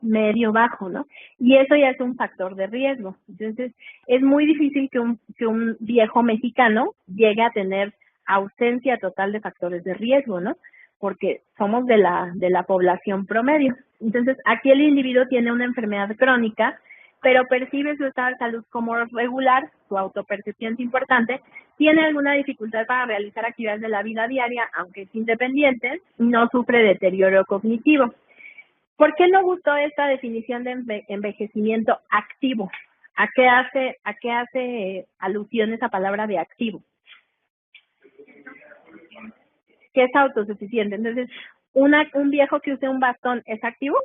medio bajo, ¿no? Y eso ya es un factor de riesgo. Entonces, es muy difícil que un viejo mexicano llegue a tener ausencia total de factores de riesgo, ¿no? Porque somos de la población promedio. Entonces, aquí el individuo tiene una enfermedad crónica, pero percibe su estado de salud como regular, su autopercepción es importante, tiene alguna dificultad para realizar actividades de la vida diaria, aunque es independiente, no sufre deterioro cognitivo. ¿Por qué no gustó esta definición de envejecimiento activo? ¿A qué hace alusión esa palabra de activo? Que es autosuficiente. Entonces, un viejo que use un bastón, ¿es activo?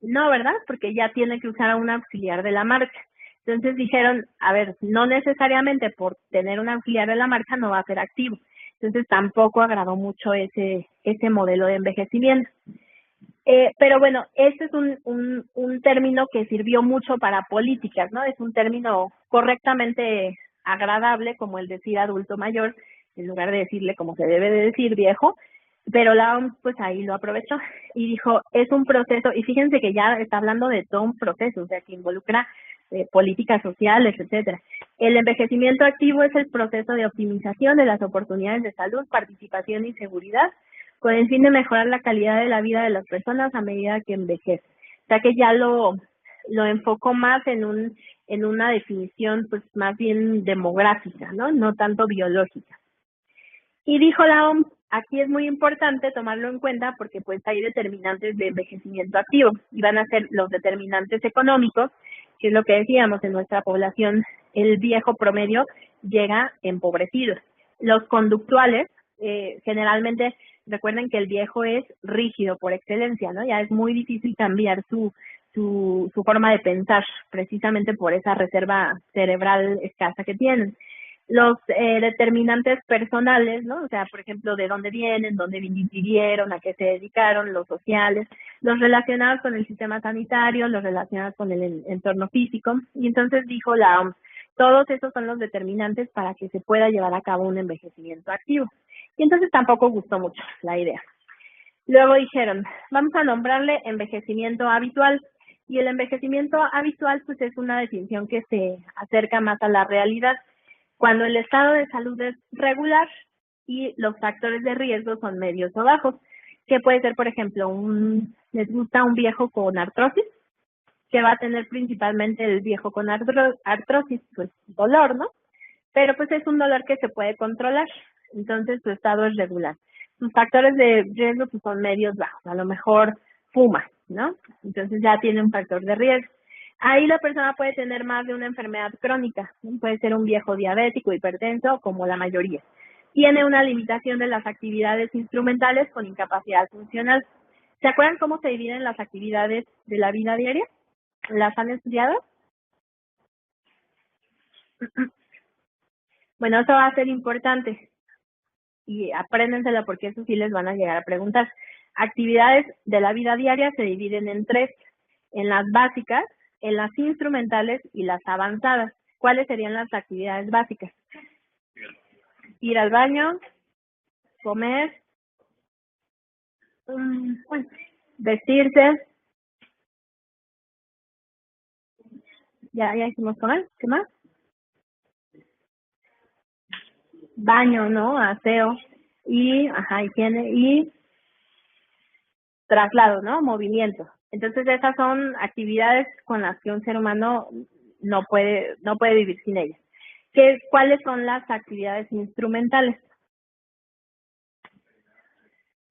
No, ¿verdad? Porque ya tiene que usar un auxiliar de la marcha. Entonces dijeron, a ver, no necesariamente por tener un auxiliar de la marcha no va a ser activo. Entonces tampoco agradó mucho ese modelo de envejecimiento. Pero bueno, este es un término que sirvió mucho para políticas, ¿no? Es un término correctamente agradable, como el decir adulto mayor, en lugar de decirle como se debe de decir viejo, pero la OMS pues ahí lo aprovechó y dijo, es un proceso, y fíjense que ya está hablando de todo un proceso, o sea, que involucra políticas sociales, etcétera. El envejecimiento activo es el proceso de optimización de las oportunidades de salud, participación y seguridad con el fin de mejorar la calidad de la vida de las personas a medida que envejecen. O sea que ya lo enfocó más en una definición pues más bien demográfica, ¿no? No tanto biológica. Y dijo la OMS, aquí es muy importante tomarlo en cuenta porque pues hay determinantes de envejecimiento activo y van a ser los determinantes económicos, que es lo que decíamos en nuestra población, el viejo promedio llega empobrecido. Los conductuales, generalmente recuerden que el viejo es rígido por excelencia, ¿no? Ya es muy difícil cambiar su forma de pensar, precisamente por esa reserva cerebral escasa que tienen. Los determinantes personales, ¿no? O sea, por ejemplo, de dónde vienen, dónde vivieron, a qué se dedicaron, los sociales, los relacionados con el sistema sanitario, los relacionados con el entorno físico. Y entonces dijo la OMS, todos esos son los determinantes para que se pueda llevar a cabo un envejecimiento activo. Y entonces tampoco gustó mucho la idea. Luego dijeron, vamos a nombrarle envejecimiento habitual. Y el envejecimiento habitual pues es una definición que se acerca más a la realidad. Cuando el estado de salud es regular y los factores de riesgo son medios o bajos, que puede ser, por ejemplo, les gusta un viejo con artrosis, que va a tener principalmente el viejo con artrosis, pues dolor, ¿no? Pero pues es un dolor que se puede controlar, entonces su estado es regular. Sus factores de riesgo pues son medios bajos, a lo mejor fuma, ¿no? Entonces ya tiene un factor de riesgo. Ahí la persona puede tener más de una enfermedad crónica, ¿no? Puede ser un viejo diabético, hipertenso, como la mayoría. Tiene una limitación de las actividades instrumentales con incapacidad funcional. ¿Se acuerdan cómo se dividen las actividades de la vida diaria? ¿Las han estudiado? Bueno, eso va a ser importante y apréndenselo porque eso sí les van a llegar a preguntar. Actividades de la vida diaria se dividen en tres, en las básicas, en las instrumentales y las avanzadas. ¿Cuáles serían las actividades básicas? Ir al baño, comer, bueno, vestirse, ya hicimos comer, ¿qué más? Baño, ¿no? Aseo y, higiene y traslado, ¿no? Movimiento. Entonces esas son actividades con las que un ser humano no puede vivir sin ellas. ¿Cuáles son las actividades instrumentales?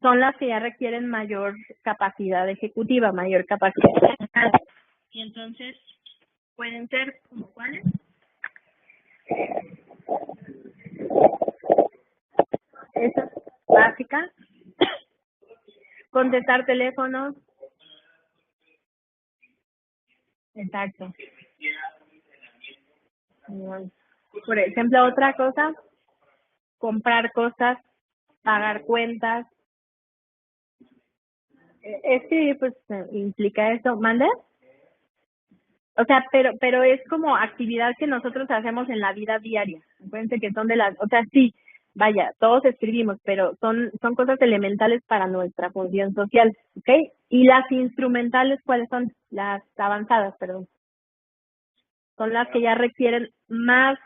Son las que ya requieren mayor capacidad ejecutiva, mayor capacidad. Y entonces pueden ser como cuáles. Esa es básica. Contestar teléfonos. Exacto. Por ejemplo, otra cosa, comprar cosas, pagar cuentas. Sí, pues implica eso. ¿Mande? O sea, pero es como actividad que nosotros hacemos en la vida diaria. Acuérdense que son o sea, sí, vaya, todos escribimos, pero son cosas elementales para nuestra función social, ¿ok? Y las instrumentales, ¿cuáles son? Las avanzadas, perdón. Son las que ya requieren más,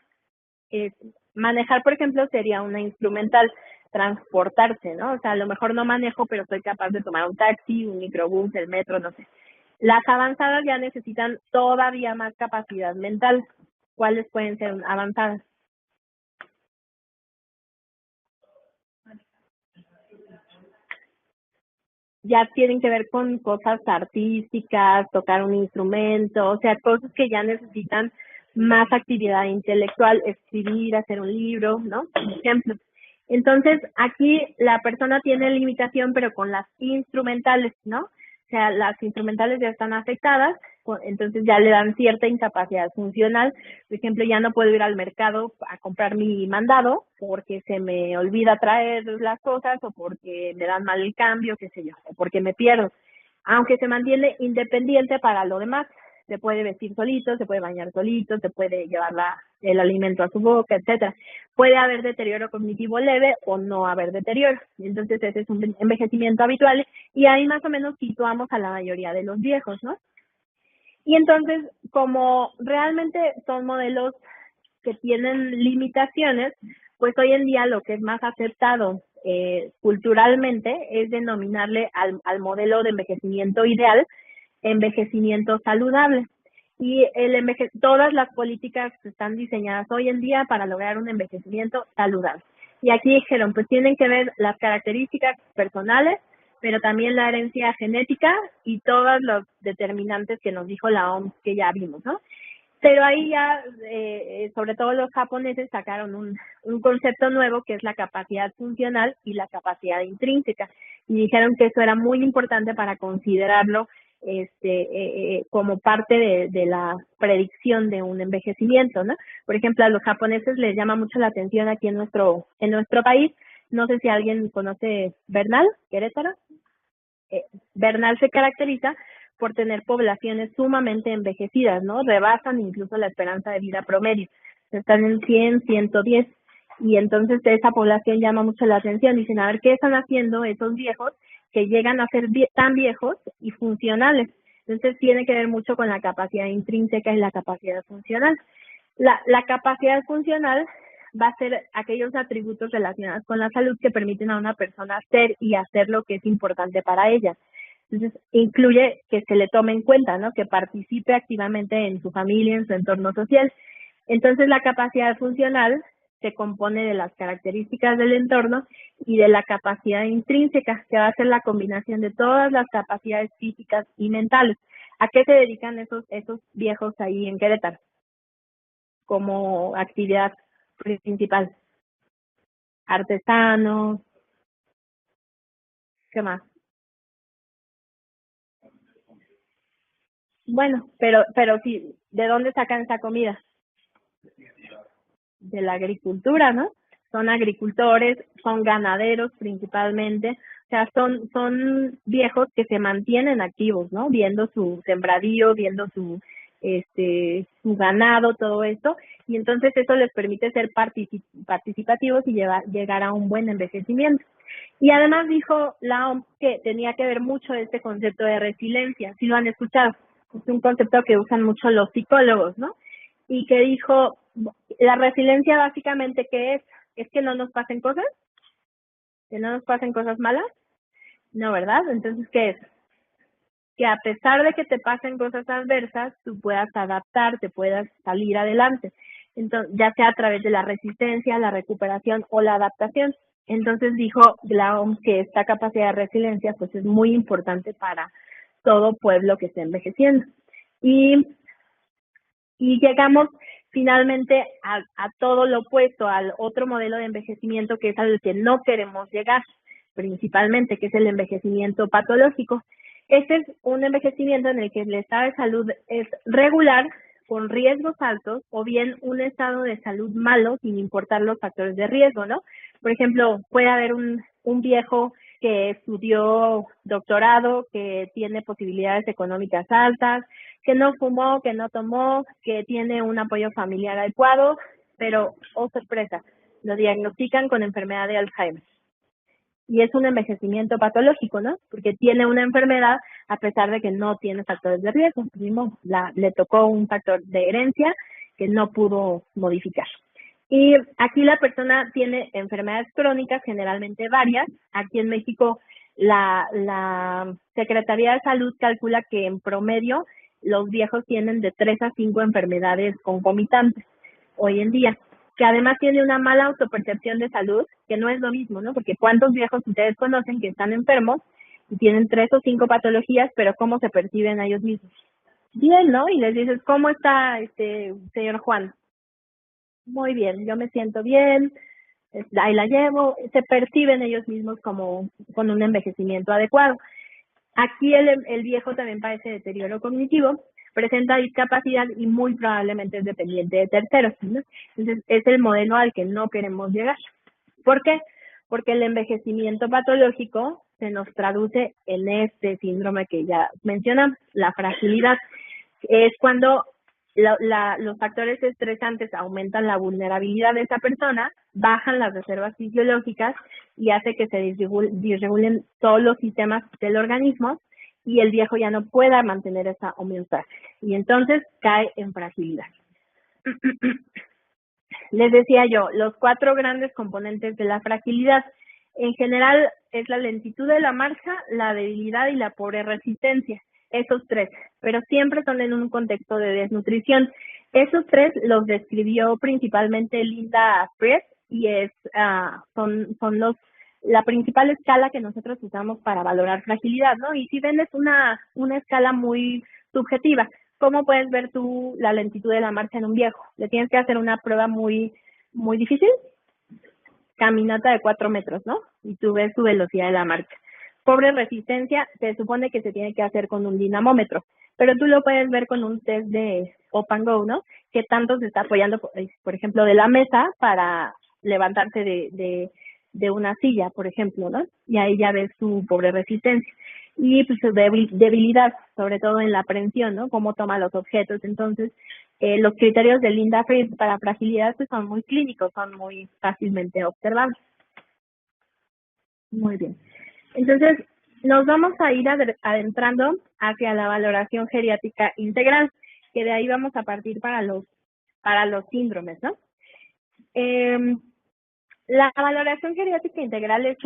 eh, manejar, por ejemplo, sería una instrumental, transportarse, ¿no? O sea, a lo mejor no manejo, pero soy capaz de tomar un taxi, un microbús, el metro, no sé. Las avanzadas ya necesitan todavía más capacidad mental. ¿Cuáles pueden ser avanzadas? Ya tienen que ver con cosas artísticas, tocar un instrumento, o sea, cosas que ya necesitan más actividad intelectual, escribir, hacer un libro, ¿no? Por ejemplo. Entonces, aquí la persona tiene limitación, pero con las instrumentales, ¿no? O sea, las instrumentales ya están afectadas, entonces ya le dan cierta incapacidad funcional. Por ejemplo, ya no puedo ir al mercado a comprar mi mandado porque se me olvida traer las cosas o porque me dan mal el cambio, qué sé yo, o porque me pierdo. Aunque se mantiene independiente para lo demás, se puede vestir solito, se puede bañar solito, se puede llevar el alimento a su boca, etcétera. Puede haber deterioro cognitivo leve o no haber deterioro. Entonces ese es un envejecimiento habitual y ahí más o menos situamos a la mayoría de los viejos, ¿no? Y entonces, como realmente son modelos que tienen limitaciones, pues hoy en día lo que es más aceptado culturalmente es denominarle al modelo de envejecimiento ideal envejecimiento saludable. Y todas las políticas están diseñadas hoy en día para lograr un envejecimiento saludable. Y aquí dijeron, pues tienen que ver las características personales, pero también la herencia genética y todos los determinantes que nos dijo la OMS que ya vimos, ¿no? Pero ahí ya, sobre todo los japoneses, sacaron un concepto nuevo que es la capacidad funcional y la capacidad intrínseca. Y dijeron que eso era muy importante para considerarlo como parte de la predicción de un envejecimiento, ¿no? Por ejemplo, a los japoneses les llama mucho la atención aquí en nuestro país. No sé si alguien conoce Bernal, Querétaro. Bernal se caracteriza por tener poblaciones sumamente envejecidas, ¿no? Rebasan incluso la esperanza de vida promedio. Están en 100, 110. Y entonces esa población llama mucho la atención. Dicen, a ver, ¿qué están haciendo esos viejos que llegan a ser tan viejos y funcionales? Entonces tiene que ver mucho con la capacidad intrínseca y la capacidad funcional. La capacidad funcional va a ser aquellos atributos relacionados con la salud que permiten a una persona hacer y hacer lo que es importante para ella. Entonces, incluye que se le tome en cuenta, ¿no? Que participe activamente en su familia, en su entorno social. Entonces, la capacidad funcional se compone de las características del entorno y de la capacidad intrínseca, que va a ser la combinación de todas las capacidades físicas y mentales. ¿A qué se dedican esos viejos ahí en Querétaro como actividad principal? Artesanos, ¿qué más? Bueno, pero sí, ¿de dónde sacan esa comida? De la agricultura, ¿no? Son agricultores, son ganaderos principalmente, o sea, son viejos que se mantienen activos, ¿no? Viendo su sembradío, viendo su ganado, todo esto, y entonces eso les permite ser participativos y llegar a un buen envejecimiento. Y además dijo la OMS que tenía que ver mucho este concepto de resiliencia, si lo han escuchado, es un concepto que usan mucho los psicólogos, ¿no? Y que dijo, la resiliencia básicamente, ¿qué es? Es que no nos pasen cosas, que no nos pasen cosas malas, no, ¿verdad? Entonces, ¿qué es? Que a pesar de que te pasen cosas adversas, tú puedas adaptarte, puedas salir adelante. Entonces, ya sea a través de la resistencia, la recuperación o la adaptación. Entonces dijo la OMS que esta capacidad de resiliencia pues es muy importante para todo pueblo que esté envejeciendo. Y llegamos finalmente a todo lo opuesto, al otro modelo de envejecimiento que es al que no queremos llegar, principalmente, que es el envejecimiento patológico. Este es un envejecimiento en el que el estado de salud es regular, con riesgos altos, o bien un estado de salud malo, sin importar los factores de riesgo, ¿no? Por ejemplo, puede haber un viejo que estudió doctorado, que tiene posibilidades económicas altas, que no fumó, que no tomó, que tiene un apoyo familiar adecuado, pero, oh sorpresa, lo diagnostican con enfermedad de Alzheimer. Y es un envejecimiento patológico, ¿no? Porque tiene una enfermedad a pesar de que no tiene factores de riesgo. Le tocó un factor de herencia que no pudo modificar. Y aquí la persona tiene enfermedades crónicas, generalmente varias. Aquí en México la Secretaría de Salud calcula que en promedio los viejos tienen de 3 a 5 enfermedades concomitantes hoy en día, que además tiene una mala autopercepción de salud, que no es lo mismo, ¿no? Porque ¿cuántos viejos ustedes conocen que están enfermos y tienen 3 o 5 patologías, pero cómo se perciben a ellos mismos? Bien, ¿no? Y les dices, ¿cómo está señor Juan? Muy bien, yo me siento bien, ahí la llevo, se perciben ellos mismos como con un envejecimiento adecuado. Aquí el viejo también padece deterioro cognitivo, presenta discapacidad y muy probablemente es dependiente de terceros, ¿no? Entonces, es el modelo al que no queremos llegar. ¿Por qué? Porque el envejecimiento patológico se nos traduce en este síndrome que ya mencionamos, la fragilidad. Es cuando los factores estresantes aumentan la vulnerabilidad de esa persona, bajan las reservas fisiológicas y hace que se disregulen todos los sistemas del organismo y el viejo ya no pueda mantener esa homeostasis y entonces cae en fragilidad. Les decía yo, los 4 grandes componentes de la fragilidad. En general es la lentitud de la marcha, la debilidad y la pobre resistencia. Esos 3, pero siempre son en un contexto de desnutrición. Esos 3 los describió principalmente Linda Fried y son la principal escala que nosotros usamos para valorar fragilidad, ¿no? Y si ven es una escala muy subjetiva. ¿Cómo puedes ver tú la lentitud de la marcha en un viejo? Le tienes que hacer una prueba muy difícil, caminata de 4 metros, ¿no? Y tú ves su velocidad de la marcha. Pobre resistencia, se supone que se tiene que hacer con un dinamómetro, pero tú lo puedes ver con un test de Up and Go, ¿no? Que tanto se está apoyando, por ejemplo, de la mesa para levantarse de una silla, por ejemplo, ¿no? Y ahí ya ves su pobre resistencia. Y pues su debilidad, sobre todo en la aprehensión, ¿no? Cómo toma los objetos. Entonces, los criterios de Linda Fried para fragilidad pues, son muy clínicos, son muy fácilmente observables. Muy bien. Entonces, nos vamos a ir adentrando hacia la valoración geriátrica integral, que de ahí vamos a partir para los síndromes, ¿no? La valoración geriátrica integral es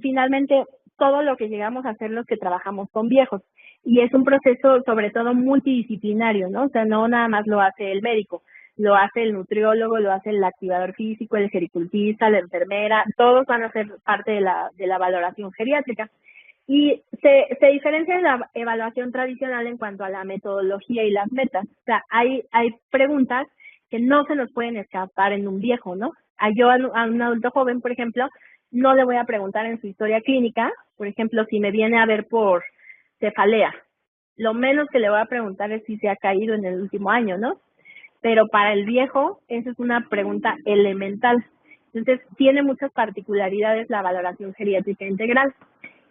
finalmente todo lo que llegamos a hacer los que trabajamos con viejos. Y es un proceso sobre todo multidisciplinario, ¿no? O sea, no nada más lo hace el médico, lo hace el nutriólogo, lo hace el activador físico, el gericultista, la enfermera, todos van a ser parte de la valoración geriátrica. Y se diferencia de la evaluación tradicional en cuanto a la metodología y las metas. O sea, hay preguntas que no se nos pueden escapar en un viejo, ¿no? A un adulto joven, por ejemplo, no le voy a preguntar en su historia clínica, por ejemplo, si me viene a ver por cefalea. Lo menos que le voy a preguntar es si se ha caído en el último año, ¿no? Pero para el viejo, esa es una pregunta elemental. Entonces, tiene muchas particularidades la valoración geriátrica integral.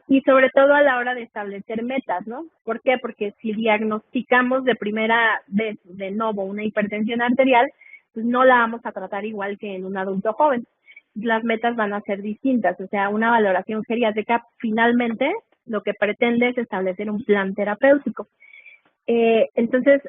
Y sobre todo a la hora de establecer metas, ¿no? ¿Por qué? Porque si diagnosticamos de primera vez de nuevo una hipertensión arterial, pues no la vamos a tratar igual que en un adulto joven. Las metas van a ser distintas, o sea, una valoración geriátrica finalmente lo que pretende es establecer un plan terapéutico. Entonces,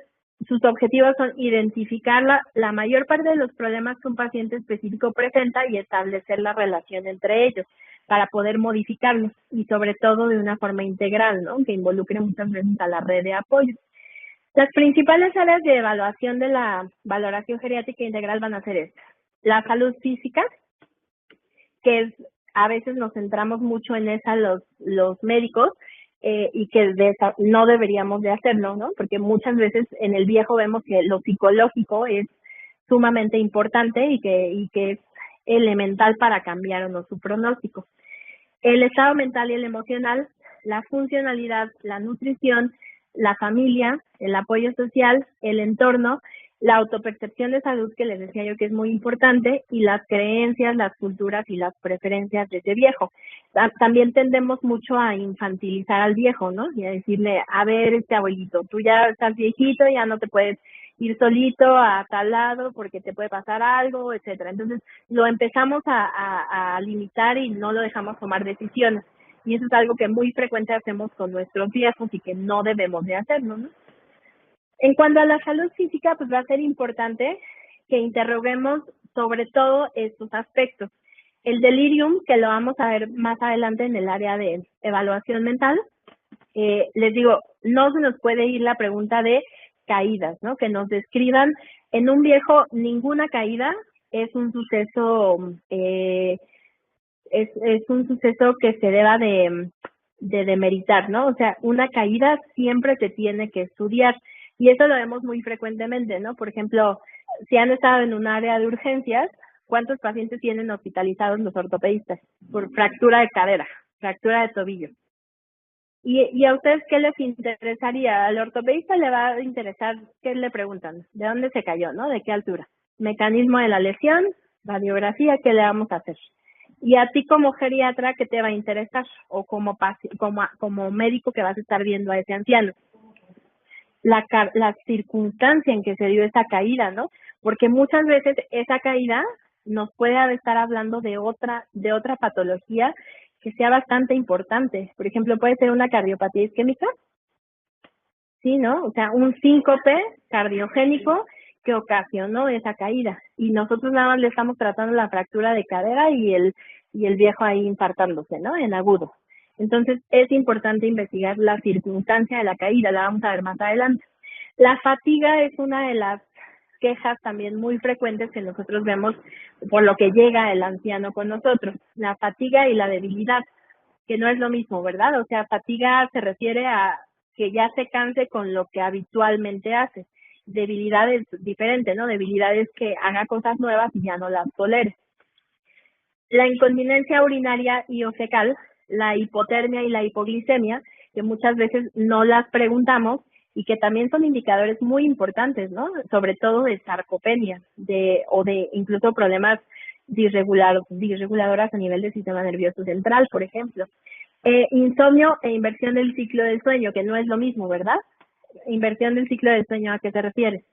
sus objetivos son identificar la mayor parte de los problemas que un paciente específico presenta y establecer la relación entre ellos para poder modificarlos y sobre todo de una forma integral, ¿no? Que involucre muchas veces a la red de apoyo. Las principales áreas de evaluación de la valoración geriátrica integral van a ser estas. La salud física, que a veces nos centramos mucho en esa los médicos y que no deberíamos de hacerlo, ¿no? Porque muchas veces en el viejo vemos que lo psicológico es sumamente importante y que es elemental para cambiar o no su pronóstico. El estado mental y el emocional, la funcionalidad, la nutrición, la familia, el apoyo social, el entorno, la autopercepción de salud que les decía yo que es muy importante y las creencias, las culturas y las preferencias de ese viejo. También tendemos mucho a infantilizar al viejo, ¿no? Y a decirle, a ver, abuelito, tú ya estás viejito, ya no te puedes ir solito a tal lado porque te puede pasar algo, etcétera. Entonces lo empezamos a limitar y no lo dejamos tomar decisiones. Y eso es algo que muy frecuente hacemos con nuestros viejos y que no debemos de hacerlo, ¿no? En cuanto a la salud física, pues va a ser importante que interroguemos sobre todo estos aspectos. El delirium, que lo vamos a ver más adelante en el área de evaluación mental, les digo, no se nos puede ir la pregunta de caídas, ¿no? Que nos describan en un viejo ninguna caída es un suceso es un suceso que se deba de demeritar, ¿no? O sea, una caída siempre se tiene que estudiar y eso lo vemos muy frecuentemente, ¿no? Por ejemplo, si han estado en un área de urgencias, ¿cuántos pacientes tienen hospitalizados los ortopedistas por fractura de cadera, fractura de tobillo? ¿Y a ustedes qué les interesaría? Al ortopedista le va a interesar, ¿qué le preguntan? ¿De dónde se cayó, no? ¿De qué altura? Mecanismo de la lesión, radiografía, ¿qué le vamos a hacer? Y a ti como geriatra, ¿qué te va a interesar? O como médico que vas a estar viendo a ese anciano. La circunstancia en que se dio esa caída, ¿no? Porque muchas veces esa caída nos puede estar hablando de otra patología que sea bastante importante. Por ejemplo, puede ser una cardiopatía isquémica, ¿sí, no? O sea, un síncope cardiogénico que ocasionó esa caída. Y nosotros nada más le estamos tratando la fractura de cadera y el viejo ahí infartándose, ¿no? En agudo. Entonces, es importante investigar la circunstancia de la caída, la vamos a ver más adelante. La fatiga es una de las quejas también muy frecuentes que nosotros vemos por lo que llega el anciano con nosotros. La fatiga y la debilidad, que no es lo mismo, ¿verdad? O sea, fatiga se refiere a que ya se canse con lo que habitualmente hace. Debilidad es diferente, ¿no? Debilidad es que haga cosas nuevas y ya no las tolere. La incontinencia urinaria y o fecal, la hipotermia y la hipoglicemia, que muchas veces no las preguntamos y que también son indicadores muy importantes, ¿no? Sobre todo de sarcopenia, o de incluso problemas disreguladoras a nivel del sistema nervioso central, por ejemplo. Insomnio e inversión del ciclo del sueño, que no es lo mismo, ¿verdad? Inversión del ciclo del sueño, ¿a qué se refiere?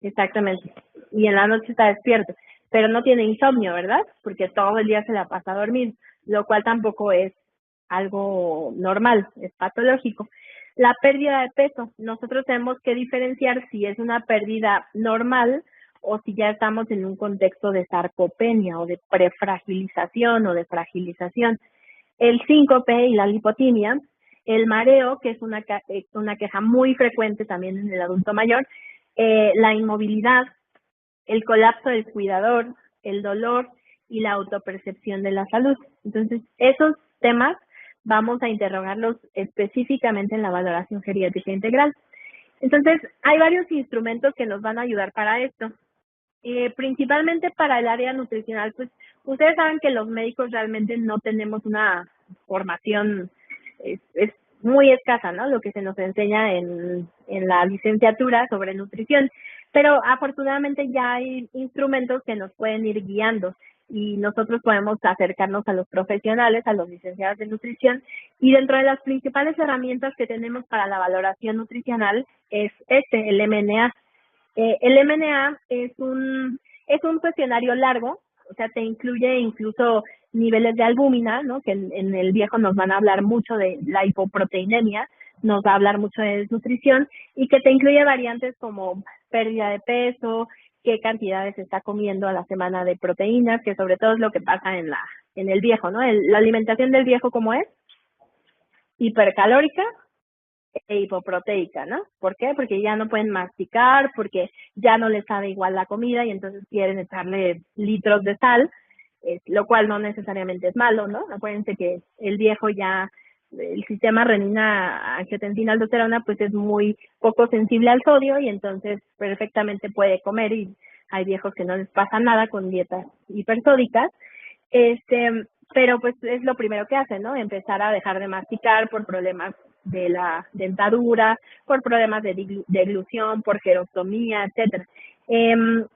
Exactamente. Y en la noche está despierto, pero no tiene insomnio, ¿verdad? Porque todo el día se la pasa a dormir, lo cual tampoco es algo normal, es patológico. La pérdida de peso, nosotros tenemos que diferenciar si es una pérdida normal o si ya estamos en un contexto de sarcopenia o de prefragilización o de fragilización. El síncope y la lipotimia, el mareo, que es una queja muy frecuente también en el adulto mayor, la inmovilidad, el colapso del cuidador, el dolor y la autopercepción de la salud. Entonces, esos temas vamos a interrogarlos específicamente en la valoración geriátrica integral. Entonces, hay varios instrumentos que nos van a ayudar para esto. Principalmente para el área nutricional, pues ustedes saben que los médicos realmente no tenemos una formación, es muy escasa, ¿no? Lo que se nos enseña en la licenciatura sobre nutrición, pero afortunadamente ya hay instrumentos que nos pueden ir guiando y nosotros podemos acercarnos a los profesionales, a los licenciados de nutrición, y dentro de las principales herramientas que tenemos para la valoración nutricional es el MNA. El MNA es un cuestionario largo, o sea, te incluye incluso niveles de albúmina, ¿no? Que en el viejo nos van a hablar mucho de la hipoproteinemia, nos va a hablar mucho de desnutrición y que te incluye variantes como pérdida de peso, qué cantidades se está comiendo a la semana de proteínas, que sobre todo es lo que pasa en el viejo, ¿no? La alimentación del viejo, ¿cómo es? Hipercalórica e hipoproteica, ¿no? ¿Por qué? Porque ya no pueden masticar, porque ya no les sabe igual la comida y entonces quieren echarle litros de sal, lo cual no necesariamente es malo, ¿no? Acuérdense que el viejo ya, el sistema renina, angiotensina, aldosterona, pues es muy poco sensible al sodio y entonces perfectamente puede comer y hay viejos que no les pasa nada con dietas hipersódicas. Pero pues es lo primero que hacen, ¿no? Empezar a dejar de masticar por problemas de la dentadura, por problemas de deglución, por gerostomía, etcétera.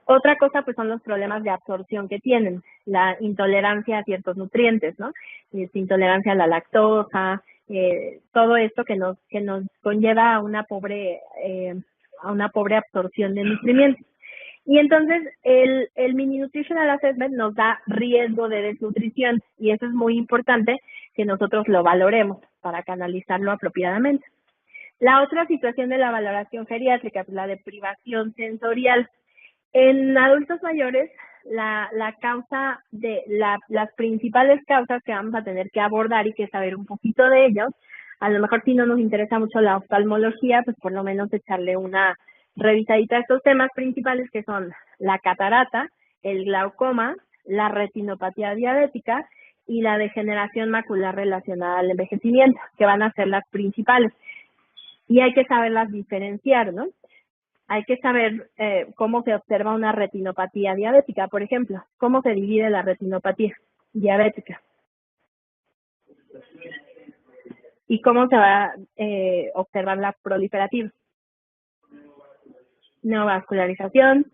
Otra cosa pues son los problemas de absorción que tienen, la intolerancia a ciertos nutrientes, ¿no? Intolerancia a la lactosa, todo esto que nos conlleva a una pobre una pobre absorción de nutrientes. Y entonces el Mini Nutritional Assessment nos da riesgo de desnutrición y eso es muy importante que nosotros lo valoremos para canalizarlo apropiadamente. La otra situación de la valoración geriátrica, pues la de privación sensorial. En adultos mayores, la causa de las principales causas que vamos a tener que abordar y que saber un poquito de ellos, a lo mejor si no nos interesa mucho la oftalmología, pues por lo menos echarle una revisadita a estos temas principales que son la catarata, el glaucoma, la retinopatía diabética y la degeneración macular relacionada al envejecimiento, que van a ser las principales. Y hay que saberlas diferenciar, ¿no? Hay que saber cómo se observa una retinopatía diabética, por ejemplo. ¿Cómo se divide la retinopatía diabética? ¿Y cómo se va a observar la proliferativa? Neovascularización.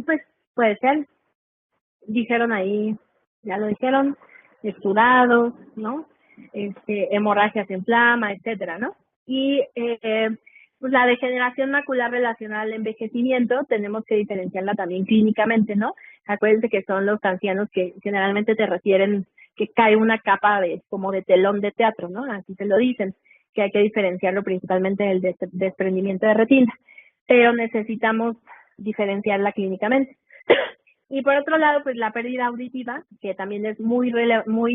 Pues puede ser, dijeron ahí, ya lo dijeron, exudados, ¿no? Hemorragias en flama, etcétera, ¿no? Y pues la degeneración macular relacionada al envejecimiento tenemos que diferenciarla también clínicamente, ¿no? Acuérdense que son los ancianos que generalmente te refieren que cae una capa como de telón de teatro, ¿no? Así te lo dicen, que hay que diferenciarlo principalmente del desprendimiento de retina, pero necesitamos diferenciarla clínicamente. Y por otro lado, pues la pérdida auditiva, que también es muy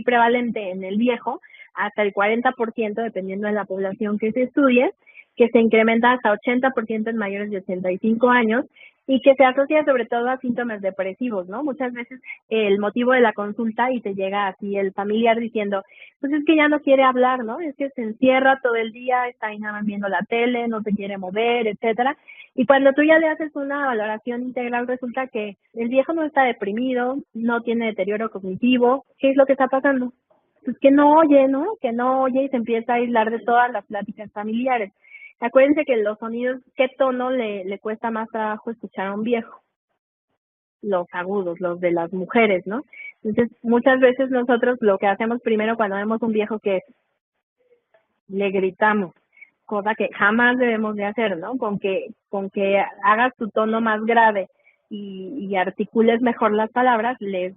prevalente en el viejo, hasta el 40% dependiendo de la población que se estudie, que se incrementa hasta 80% en mayores de 85 años y que se asocia sobre todo a síntomas depresivos, ¿no? Muchas veces el motivo de la consulta y te llega así el familiar diciendo, pues es que ya no quiere hablar, ¿no? Es que se encierra todo el día, está ahí nada más viendo la tele, no se quiere mover, etcétera. Y cuando tú ya le haces una valoración integral, resulta que el viejo no está deprimido, no tiene deterioro cognitivo. ¿Qué es lo que está pasando? Pues que no oye, ¿no? Que no oye y se empieza a aislar de todas las pláticas familiares. Acuérdense que los sonidos, ¿qué tono le cuesta más trabajo escuchar a un viejo? Los agudos, los de las mujeres, ¿no? Entonces, muchas veces nosotros lo que hacemos primero cuando vemos un viejo que le gritamos, cosa que jamás debemos de hacer, ¿no? Con que hagas tu tono más grave y articules mejor las palabras, le es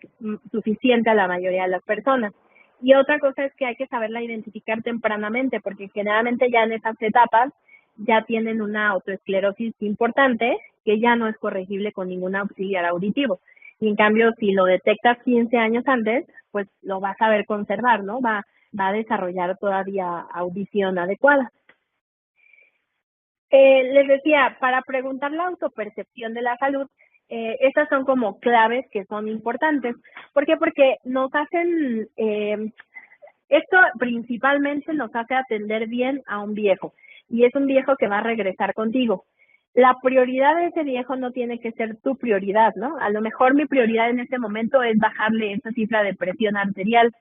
suficiente a la mayoría de las personas. Y otra cosa es que hay que saberla identificar tempranamente, porque generalmente ya en esas etapas ya tienen una autoesclerosis importante que ya no es corregible con ningún auxiliar auditivo. Y en cambio, si lo detectas 15 años antes, pues lo vas a ver conservar, ¿no? Va a desarrollar todavía audición adecuada. Les decía, para preguntar la autopercepción de la salud, estas son como claves que son importantes. ¿Por qué? Porque nos hacen, esto principalmente nos hace atender bien a un viejo, y es un viejo que va a regresar contigo. La prioridad de ese viejo no tiene que ser tu prioridad, ¿no? A lo mejor mi prioridad en este momento es bajarle esa cifra de presión arterial,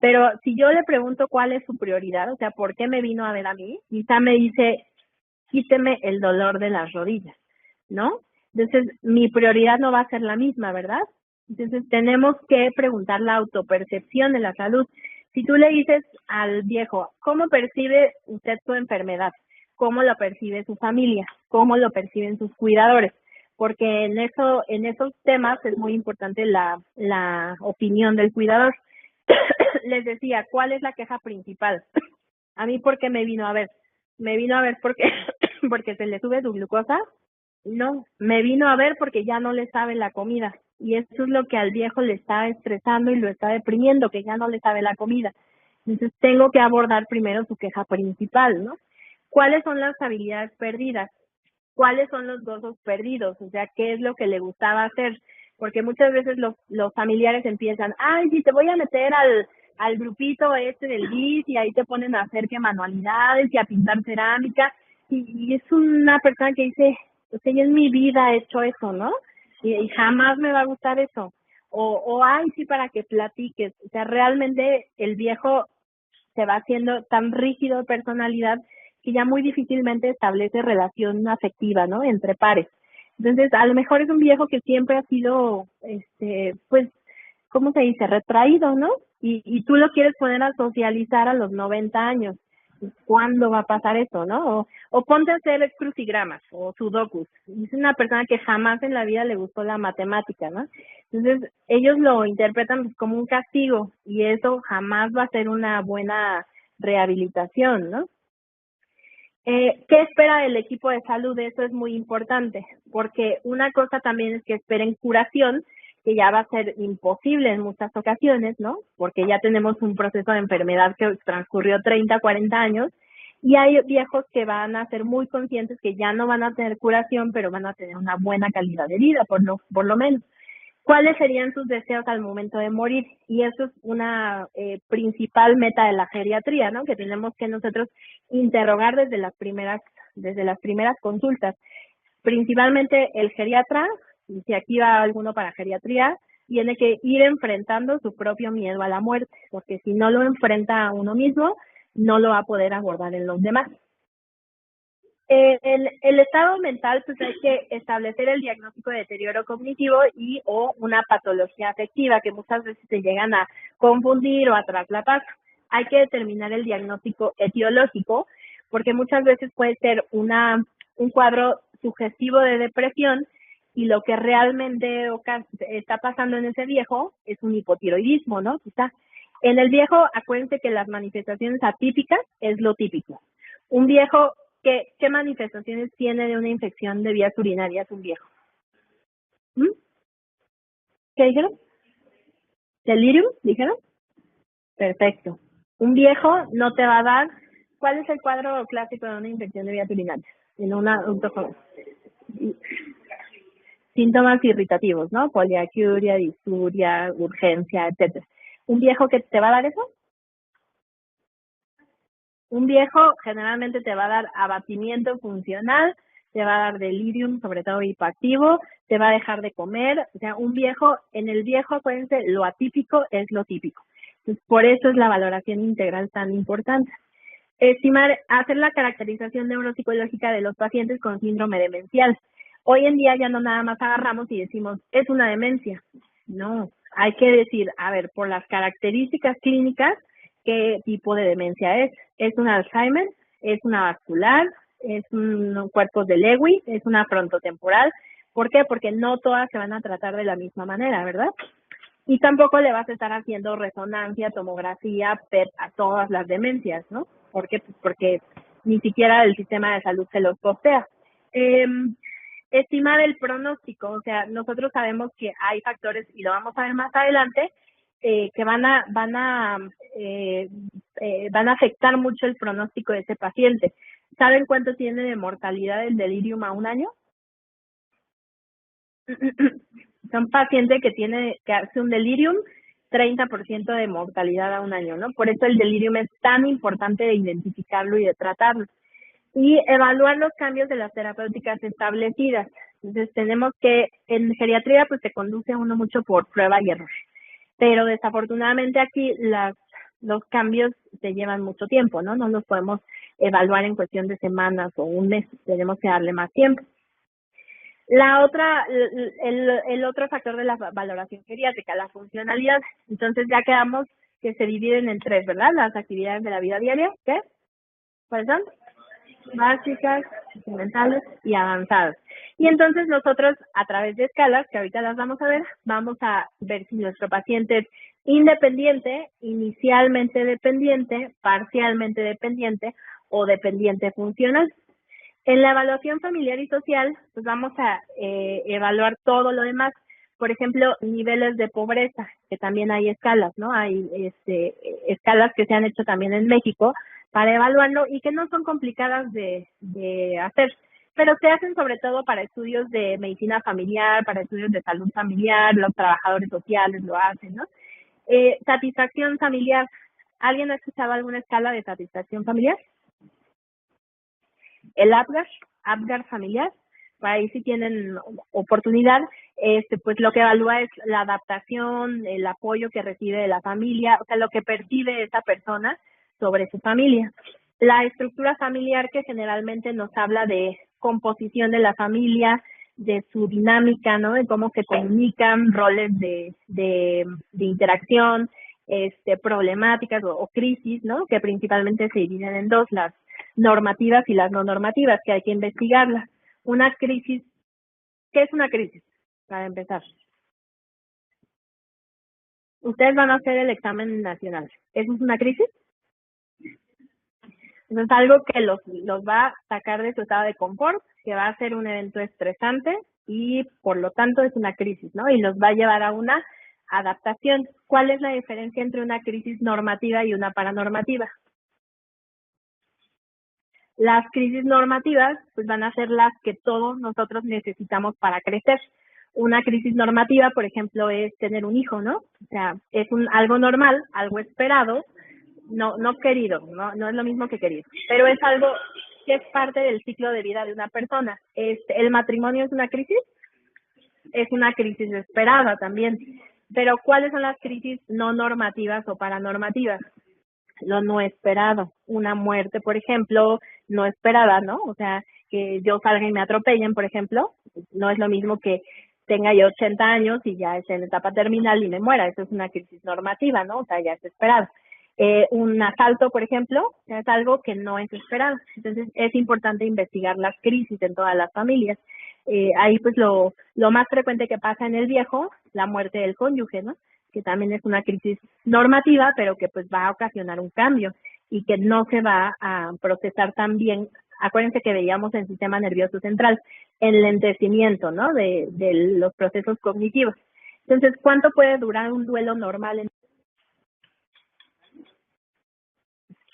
pero si yo le pregunto cuál es su prioridad, o sea, ¿por qué me vino a ver a mí? Quizá me dice, quíteme el dolor de las rodillas, ¿no? Entonces, mi prioridad no va a ser la misma, ¿verdad? Entonces, tenemos que preguntar la autopercepción de la salud. Si tú le dices al viejo, ¿cómo percibe usted su enfermedad? ¿Cómo lo percibe su familia? ¿Cómo lo perciben sus cuidadores? Porque en esos temas es muy importante la opinión del cuidador. Les decía, ¿cuál es la queja principal? A mí, ¿por qué me vino a ver? ¿Me vino a ver porque porque se le sube su glucosa? No, me vino a ver porque ya no le sabe la comida. Y eso es lo que al viejo le está estresando y lo está deprimiendo, que ya no le sabe la comida. Entonces tengo que abordar primero su queja principal, ¿no? ¿Cuáles son las habilidades perdidas? ¿Cuáles son los gozos perdidos? O sea, ¿qué es lo que le gustaba hacer? Porque muchas veces los familiares empiezan, ay, sí, te voy a meter al grupito del BIS y ahí te ponen a hacer que manualidades y a pintar cerámica. Y es una persona que dice, pues yo en mi vida he hecho eso, ¿no? Y jamás me va a gustar eso. Ay, sí, para que platiques. O sea, realmente el viejo se va haciendo tan rígido de personalidad que ya muy difícilmente establece relación afectiva, ¿no? Entre pares. Entonces, a lo mejor es un viejo que siempre ha sido, pues, ¿cómo se dice? Retraído, ¿no? Y tú lo quieres poner a socializar a los 90 años. ¿cuándo va a pasar eso, no? O ponte a hacer crucigramas o sudokus. Es una persona que jamás en la vida le gustó la matemática, ¿no? Entonces, ellos lo interpretan pues, como un castigo y eso jamás va a ser una buena rehabilitación, ¿no? ¿Qué espera el equipo de salud? Eso es muy importante, porque una cosa también es que esperen curación, que ya va a ser imposible en muchas ocasiones, ¿no? Porque ya tenemos un proceso de enfermedad que transcurrió 30, 40 años, y hay viejos que van a ser muy conscientes que ya no van a tener curación, pero van a tener una buena calidad de vida, por lo menos. ¿Cuáles serían sus deseos al momento de morir? Y eso es una principal meta de la geriatría, ¿no? Que tenemos que nosotros interrogar desde las primeras consultas. Principalmente el geriatra, y si aquí va alguno para geriatría, tiene que ir enfrentando su propio miedo a la muerte, porque si no lo enfrenta a uno mismo, no lo va a poder abordar en los demás. El estado mental, pues hay que establecer el diagnóstico de deterioro cognitivo y o una patología afectiva que muchas veces se llegan a confundir o a traslapar. Hay que determinar el diagnóstico etiológico porque muchas veces puede ser un cuadro sugestivo de depresión y lo que realmente está pasando en ese viejo es un hipotiroidismo, ¿no? Quizá. En el viejo, acuérdense que las manifestaciones atípicas es lo típico. Un viejo, ¿qué manifestaciones tiene de una infección de vías urinarias un viejo? ¿Mm? ¿Qué dijeron? ¿Delirium? ¿Dijeron? Perfecto. Un viejo no te va a dar. ¿Cuál es el cuadro clásico de una infección de vías urinarias? En un adulto joven. Síntomas irritativos, ¿no? Poliacuria, disuria, urgencia, etcétera. ¿Un viejo que te va a dar eso? Un viejo generalmente te va a dar abatimiento funcional, te va a dar delirium, sobre todo hipoactivo, te va a dejar de comer. O sea, un viejo, en el viejo, acuérdense, lo atípico es lo típico. Entonces, por eso es la valoración integral tan importante. Estimar, hacer la caracterización neuropsicológica de los pacientes con síndrome demencial. Hoy en día ya no nada más agarramos y decimos, es una demencia. No, hay que decir, a ver, por las características clínicas, ¿qué tipo de demencia es? ¿Es un Alzheimer? ¿Es una vascular? ¿Es un cuerpo de Lewy? ¿Es una frontotemporal? ¿Por qué? Porque no todas se van a tratar de la misma manera, ¿verdad? Y tampoco le vas a estar haciendo resonancia, tomografía, PET a todas las demencias, ¿no? ¿Por qué? Pues porque ni siquiera el sistema de salud se los postea. Eh, Estimar el pronóstico, o sea, nosotros sabemos que hay factores, y lo vamos a ver más adelante, que van a afectar mucho el pronóstico de ese paciente. ¿Saben cuánto tiene de mortalidad el delirium a un año? Son pacientes que hace un delirium, 30% de mortalidad a un año, ¿no? Por eso el delirium es tan importante de identificarlo y de tratarlo. Y evaluar los cambios de las terapéuticas establecidas. Entonces tenemos que, en geriatría pues se conduce uno mucho por prueba y error. Pero desafortunadamente aquí los cambios se llevan mucho tiempo, ¿no? No los podemos evaluar en cuestión de semanas o un mes, tenemos que darle más tiempo. El otro factor de la valoración geriátrica, la funcionalidad. Entonces ya quedamos que se dividen en tres, ¿verdad? Las actividades de la vida diaria, ¿qué? ¿Cuáles son? Básicas, fundamentales y avanzadas. Y entonces nosotros, a través de escalas, que ahorita las vamos a ver si nuestro paciente es independiente, inicialmente dependiente, parcialmente dependiente o dependiente funcional. En la evaluación familiar y social, pues vamos a evaluar todo lo demás. Por ejemplo, niveles de pobreza, que también hay escalas, ¿no? Hay escalas que se han hecho también en México para evaluarlo y que no son complicadas de hacer, pero se hacen sobre todo para estudios de medicina familiar, para estudios de salud familiar, los trabajadores sociales lo hacen, ¿no? Satisfacción familiar. ¿Alguien ha escuchado alguna escala de satisfacción familiar? El Apgar familiar, para ahí si tienen oportunidad, pues lo que evalúa es la adaptación, el apoyo que recibe de la familia, o sea, lo que percibe esa persona sobre su familia. La estructura familiar que generalmente nos habla de composición de la familia, de su dinámica, ¿no? De cómo se comunican, roles de interacción, problemáticas o crisis, ¿no? Que principalmente se dividen en dos, las normativas y las no normativas, que hay que investigarlas. Una crisis, ¿qué es una crisis? Para empezar, ustedes van a hacer el examen nacional. ¿Eso es una crisis? Eso es algo que los va a sacar de su estado de confort, que va a ser un evento estresante y por lo tanto es una crisis, ¿no? Y los va a llevar a una adaptación. ¿Cuál es la diferencia entre una crisis normativa y una paranormativa? Las crisis normativas pues van a ser las que todos nosotros necesitamos para crecer. Una crisis normativa, por ejemplo, es tener un hijo, ¿no? O sea, es algo normal, algo esperado, no querido, no es lo mismo que querido, pero es algo que es parte del ciclo de vida de una persona. ¿El matrimonio es una crisis? Es una crisis esperada también. Pero ¿cuáles son las crisis no normativas o paranormativas? Lo no esperado, una muerte, por ejemplo, no esperada, ¿no? O sea, que yo salga y me atropellen, por ejemplo, no es lo mismo que tenga yo 80 años y ya esté en etapa terminal y me muera. Eso es una crisis normativa, ¿no? O sea, ya es esperado. Un asalto, por ejemplo, es algo que no es esperado. Entonces, es importante investigar las crisis en todas las familias. Ahí, pues, lo más frecuente que pasa en el viejo, la muerte del cónyuge, ¿no? Que también es una crisis normativa, pero que pues va a ocasionar un cambio y que no se va a procesar tan bien. Acuérdense que veíamos el sistema nervioso central, el lentecimiento, ¿no? De los procesos cognitivos. Entonces, ¿cuánto puede durar un duelo normal?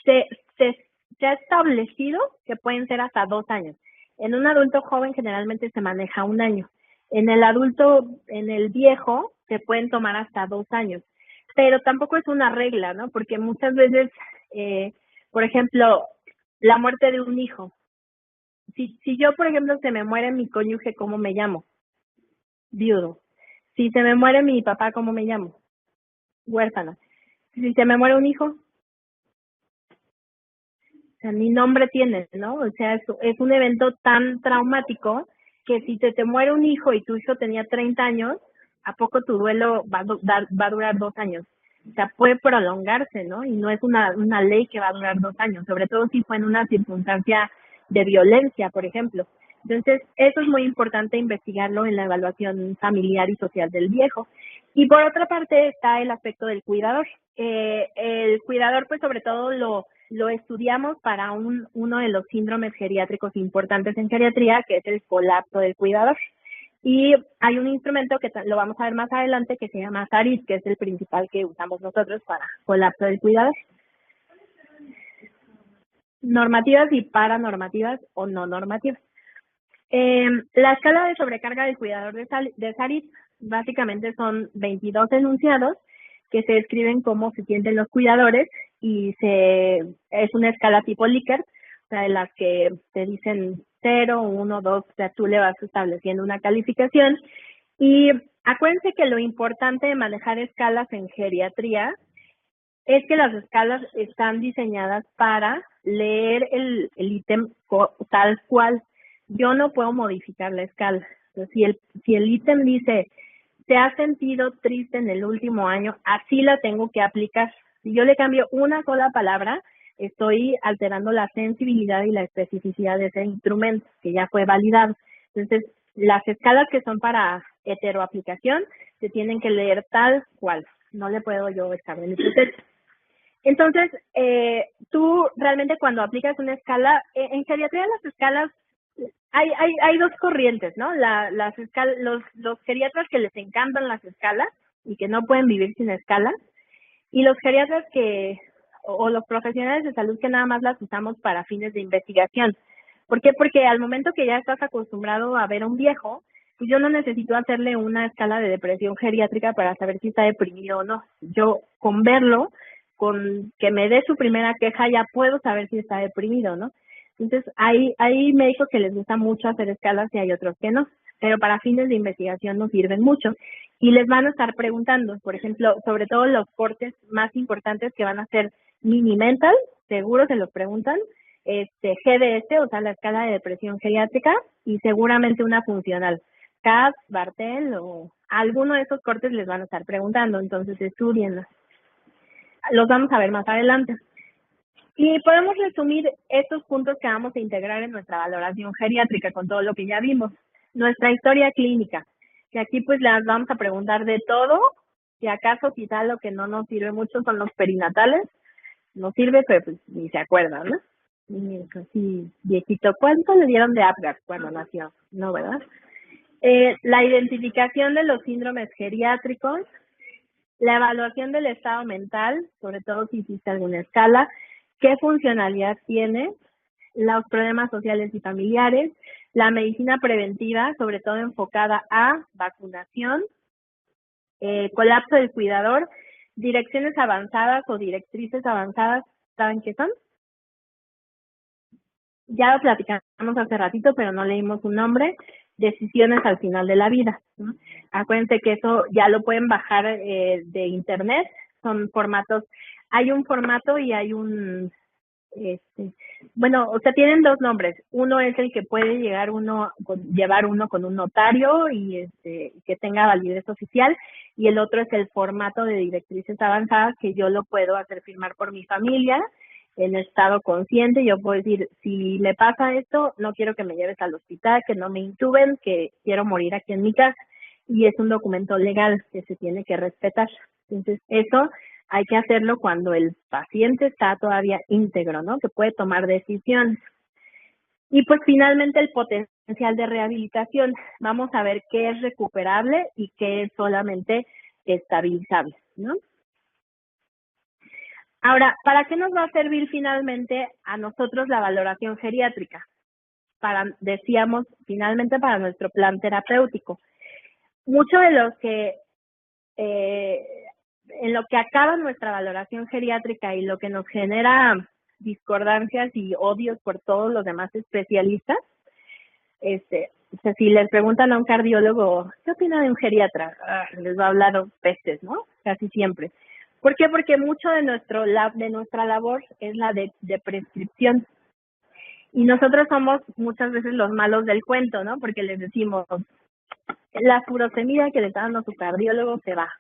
Se, se, se ha establecido que pueden ser hasta 2 años. En un adulto joven generalmente se maneja 1 año. En el adulto, en el viejo, se pueden tomar hasta 2 años. Pero tampoco es una regla, ¿no? Porque muchas veces, por ejemplo, la muerte de un hijo. Si yo, por ejemplo, se me muere mi cónyuge, ¿cómo me llamo? Viudo. Si se me muere mi papá, ¿cómo me llamo? Huérfana. Si se me muere un hijo, o sea, ni nombre tiene, ¿no? O sea, es un evento tan traumático que si te muere un hijo y tu hijo tenía 30 años, ¿a poco tu duelo va a durar 2 años? O sea, puede prolongarse, ¿no? Y no es una ley que va a durar 2 años, sobre todo si fue en una circunstancia de violencia, por ejemplo. Entonces, eso es muy importante investigarlo en la evaluación familiar y social del viejo. Y por otra parte está el aspecto del cuidador. El cuidador, pues sobre todo lo estudiamos para uno de los síndromes geriátricos importantes en geriatría, que es el colapso del cuidador. Y hay un instrumento que lo vamos a ver más adelante que se llama SARIT, que es el principal que usamos nosotros para colapso del cuidador. Normativas y paranormativas o no normativas. La escala de sobrecarga del cuidador de SARIT básicamente son 22 enunciados que se describen cómo se sienten los cuidadores y es una escala tipo Likert, o sea, de las que te dicen 0, 1, 2, o sea, tú le vas estableciendo una calificación. Y acuérdense que lo importante de manejar escalas en geriatría es que las escalas están diseñadas para leer el ítem tal cual. Yo no puedo modificar la escala. Entonces, si el ítem dice, ¿te has sentido triste en el último año? Así la tengo que aplicar. Si yo le cambio una sola palabra, estoy alterando la sensibilidad y la especificidad de ese instrumento que ya fue validado. Entonces, las escalas que son para heteroaplicación se tienen que leer tal cual. No le puedo yo estar en el proceso. Entonces, tú realmente cuando aplicas una escala, en geriatría las escalas, hay dos corrientes, ¿no? Los geriatras que les encantan las escalas y que no pueden vivir sin escalas, y los geriatras o los profesionales de salud que nada más las usamos para fines de investigación. ¿Por qué? Porque al momento que ya estás acostumbrado a ver a un viejo, pues yo no necesito hacerle una escala de depresión geriátrica para saber si está deprimido o no. Yo con verlo, con que me dé su primera queja, ya puedo saber si está deprimido, ¿no? Entonces, hay médicos que les gusta mucho hacer escalas y hay otros que no, pero para fines de investigación nos sirven mucho. Y les van a estar preguntando, por ejemplo, sobre todo los cortes más importantes que van a ser mini mental, seguro se los preguntan, GDS, o sea, la escala de depresión geriátrica, y seguramente una funcional, CAS, Bartel o alguno de esos cortes les van a estar preguntando, entonces estudienlos. Los vamos a ver más adelante. Y podemos resumir estos puntos que vamos a integrar en nuestra valoración geriátrica con todo lo que ya vimos. Nuestra historia clínica, que aquí pues las vamos a preguntar de todo, si acaso quizá lo que no nos sirve mucho son los perinatales, nos sirve pero pues ni se acuerdan, ¿no? Y así viejito, ¿cuánto le dieron de Apgar cuando nació? No, ¿verdad? La identificación de los síndromes geriátricos, la evaluación del estado mental, sobre todo si hiciste alguna escala, qué funcionalidad tiene, los problemas sociales y familiares, la medicina preventiva, sobre todo enfocada a vacunación, colapso del cuidador, direcciones avanzadas o directrices avanzadas, ¿saben qué son? Ya lo platicamos hace ratito, pero no leímos un nombre, decisiones al final de la vida, ¿no? Acuérdense que eso ya lo pueden bajar de internet, son formatos, hay un formato y hay un, bueno, o sea, tienen dos nombres, uno es el que puede llevar uno con un notario y que tenga validez oficial, y el otro es el formato de directrices avanzadas que yo lo puedo hacer firmar por mi familia en estado consciente. Yo puedo decir, si me pasa esto, no quiero que me lleves al hospital, que no me intuben, que quiero morir aquí en mi casa. Y es un documento legal que se tiene que respetar. Entonces, eso hay que hacerlo cuando el paciente está todavía íntegro, ¿no? Que puede tomar decisiones. Y pues finalmente el potencial de rehabilitación. Vamos a ver qué es recuperable y qué es solamente estabilizable, ¿no? Ahora, ¿para qué nos va a servir finalmente a nosotros la valoración geriátrica? Decíamos, finalmente para nuestro plan terapéutico. Mucho de los que, en lo que acaba nuestra valoración geriátrica y lo que nos genera discordancias y odios por todos los demás especialistas, o sea, si les preguntan a un cardiólogo, ¿qué opina de un geriatra? Les va a hablar pestes, ¿no? Casi siempre. ¿Por qué? Porque mucho de nuestra labor es la de prescripción. Y nosotros somos muchas veces los malos del cuento, ¿no? Porque les decimos, la furosemida que le está dando su cardiólogo se va.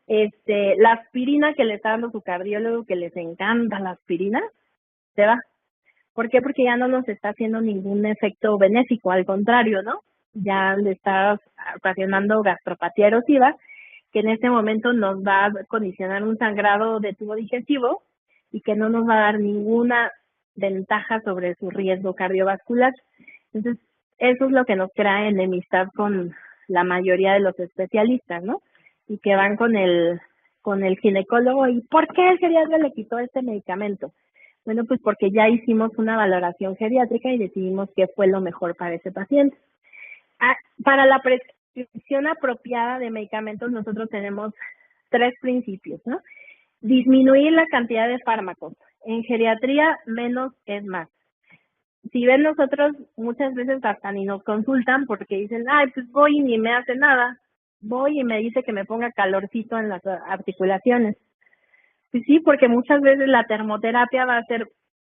La aspirina que le está dando su cardiólogo, que les encanta la aspirina, se va. ¿Por qué? Porque ya no nos está haciendo ningún efecto benéfico, al contrario, ¿no? Ya le está ocasionando gastropatía erosiva, que en este momento nos va a condicionar un sangrado de tubo digestivo y que no nos va a dar ninguna ventaja sobre su riesgo cardiovascular. Entonces, eso es lo que nos crea enemistad con la mayoría de los especialistas, ¿no? Y que van con el ginecólogo y ¿por qué el geriatra le quitó este medicamento? Bueno, pues porque ya hicimos una valoración geriátrica y decidimos qué fue lo mejor para ese paciente. Para la prescripción apropiada de medicamentos nosotros tenemos 3 principios, ¿no? Disminuir la cantidad de fármacos. En geriatría, menos es más. Si ven nosotros, muchas veces hasta ni nos consultan porque dicen, ay, pues voy y ni me hace nada. Voy y me dice que me ponga calorcito en las articulaciones. Pues sí, porque muchas veces la termoterapia va a ser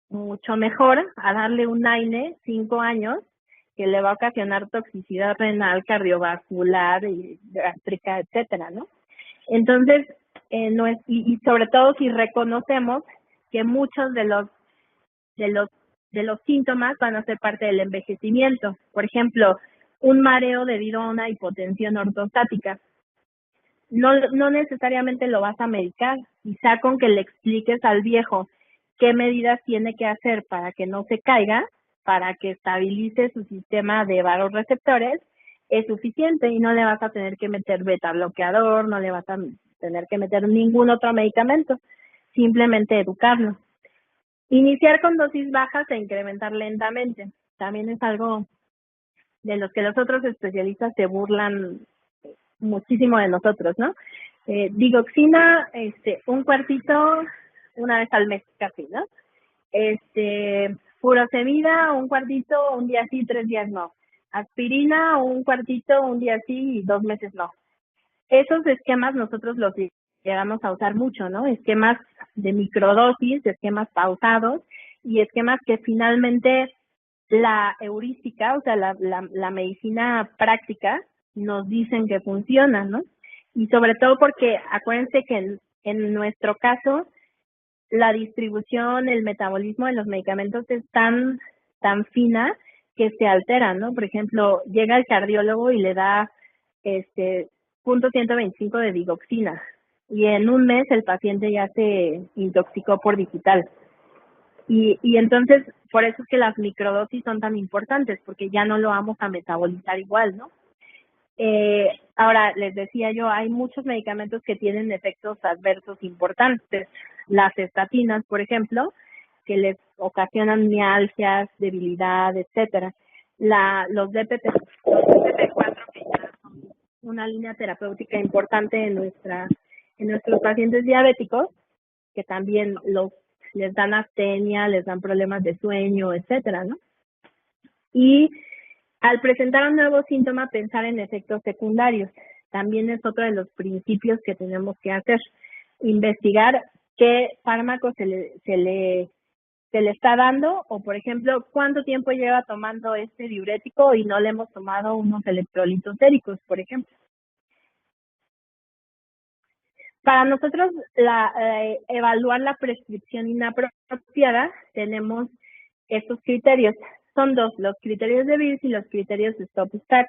mucho mejor a darle un AINE 5 años que le va a ocasionar toxicidad renal, cardiovascular, y gástrica, etcétera, ¿no? Entonces, no es, y sobre todo si reconocemos que muchos de los síntomas van a ser parte del envejecimiento. Por ejemplo, un mareo debido a una hipotensión ortostática. No necesariamente lo vas a medicar, quizá con que le expliques al viejo qué medidas tiene que hacer para que no se caiga, para que estabilice su sistema de vasoreceptores, es suficiente y no le vas a tener que meter beta bloqueador, no le vas a tener que meter ningún otro medicamento, simplemente educarlo. Iniciar con dosis bajas e incrementar lentamente, también es algo de los que los otros especialistas se burlan muchísimo de nosotros, ¿no? Digoxina, un cuartito una vez al mes casi, ¿no? Furosemida, un cuartito, un día sí, 3 días no. Aspirina, un cuartito, un día sí y 2 meses no. Esos esquemas nosotros los llegamos a usar mucho, ¿no? Esquemas de microdosis, esquemas pausados y esquemas que finalmente la heurística, o sea, la medicina práctica, nos dicen que funciona, ¿no? Y sobre todo porque acuérdense que en nuestro caso, la distribución, el metabolismo de los medicamentos es tan fina que se alteran, ¿no? Por ejemplo, llega el cardiólogo y le da 0.125 de digoxina y en un mes el paciente ya se intoxicó por digital. Y entonces, por eso es que las microdosis son tan importantes, porque ya no lo vamos a metabolizar igual, ¿no? Ahora, les decía yo, hay muchos medicamentos que tienen efectos adversos importantes. Las estatinas, por ejemplo, que les ocasionan mialgias, debilidad, etcétera. Los DPP-4, que ya son una línea terapéutica importante en nuestros pacientes diabéticos, que también les dan astenia, les dan problemas de sueño, etcétera, ¿no? Y al presentar un nuevo síntoma, pensar en efectos secundarios. También es otro de los principios que tenemos que hacer. Investigar qué fármaco se le está dando, o por ejemplo, cuánto tiempo lleva tomando este diurético y no le hemos tomado unos electrolitos séricos, por ejemplo. Para nosotros, evaluar la prescripción inapropiada, tenemos estos criterios. Son dos, los criterios de Beers y los criterios de Stop-Start.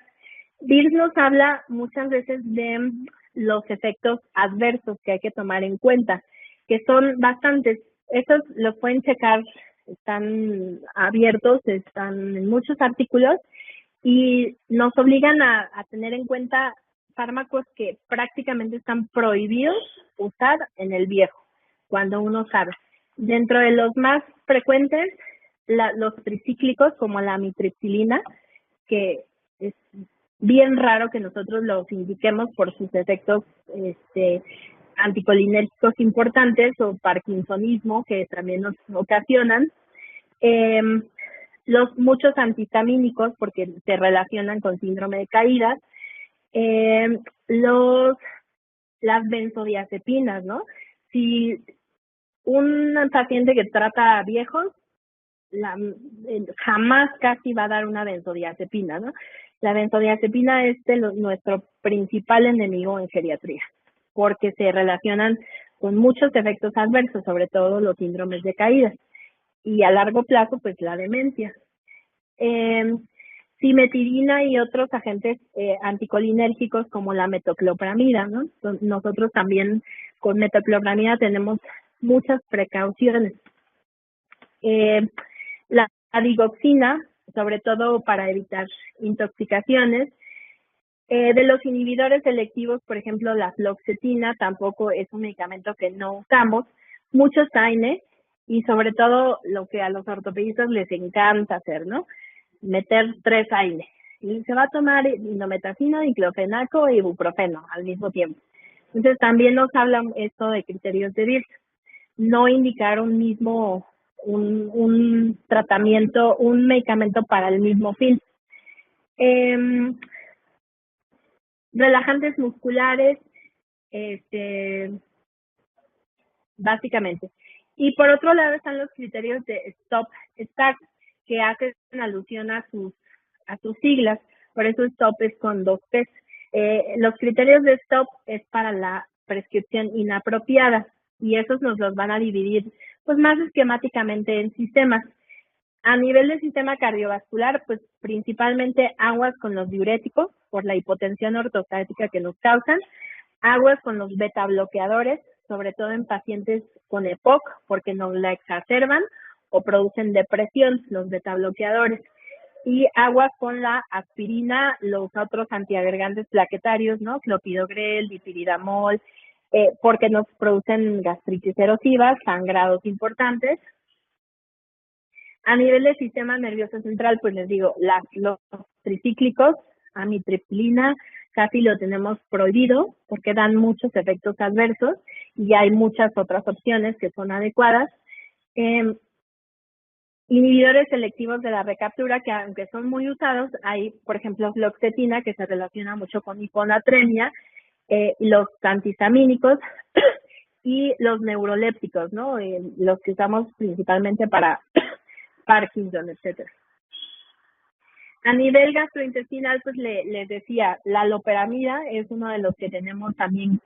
Beers nos habla muchas veces de los efectos adversos que hay que tomar en cuenta, que son bastantes. Estos los pueden checar, están abiertos, están en muchos artículos y nos obligan a tener en cuenta fármacos que prácticamente están prohibidos usar en el viejo, cuando uno sabe. Dentro de los más frecuentes, los tricíclicos, como la amitriptilina, que es bien raro que nosotros los indiquemos por sus efectos anticolinérgicos importantes o parkinsonismo que también nos ocasionan. Los muchos antihistamínicos, porque se relacionan con síndrome de caída. Las benzodiazepinas, ¿no? Si un paciente que trata a viejos, jamás casi va a dar una benzodiazepina, ¿no? La benzodiazepina es nuestro principal enemigo en geriatría, porque se relacionan con muchos efectos adversos, sobre todo los síndromes de caída, y a largo plazo, pues la demencia. Simetirina y otros agentes anticolinérgicos como la metoclopramida, ¿no? Nosotros también con metoclopramida tenemos muchas precauciones. La digoxina, sobre todo para evitar intoxicaciones. De los inhibidores selectivos, por ejemplo, la fluoxetina tampoco es un medicamento que no usamos. Muchos AINE y sobre todo lo que a los ortopedistas les encanta hacer, ¿no? Meter 3 AINE. Y se va a tomar indometacina, diclofenaco y ibuprofeno al mismo tiempo. Entonces también nos hablan esto de criterios de Beers. No indicar un tratamiento, un medicamento para el mismo fin. Relajantes musculares, básicamente. Y por otro lado están los criterios de Stop-Start, que hacen alusión a sus siglas, por eso Stop es con 2 P's. Los criterios de Stop es para la prescripción inapropiada y esos nos los van a dividir pues más esquemáticamente en sistemas. A nivel del sistema cardiovascular, pues principalmente aguas con los diuréticos por la hipotensión ortostática que nos causan, aguas con los beta bloqueadores, sobre todo en pacientes con EPOC porque nos la exacerban o producen depresión, los beta bloqueadores, y aguas con la aspirina, los otros antiagregantes plaquetarios, ¿no? Clopidogrel, dipyridamol, porque nos producen gastritis erosivas, sangrados importantes. A nivel del sistema nervioso central, pues les digo, los tricíclicos, amitriptilina, casi lo tenemos prohibido porque dan muchos efectos adversos y hay muchas otras opciones que son adecuadas. Inhibidores selectivos de la recaptura, que aunque son muy usados, hay, por ejemplo, fluoxetina, que se relaciona mucho con hiponatremia, los antihistamínicos y los neurolépticos, ¿no? Los que usamos principalmente para Parkinson, etcétera. A nivel gastrointestinal, pues les decía, la loperamida es uno de los que tenemos también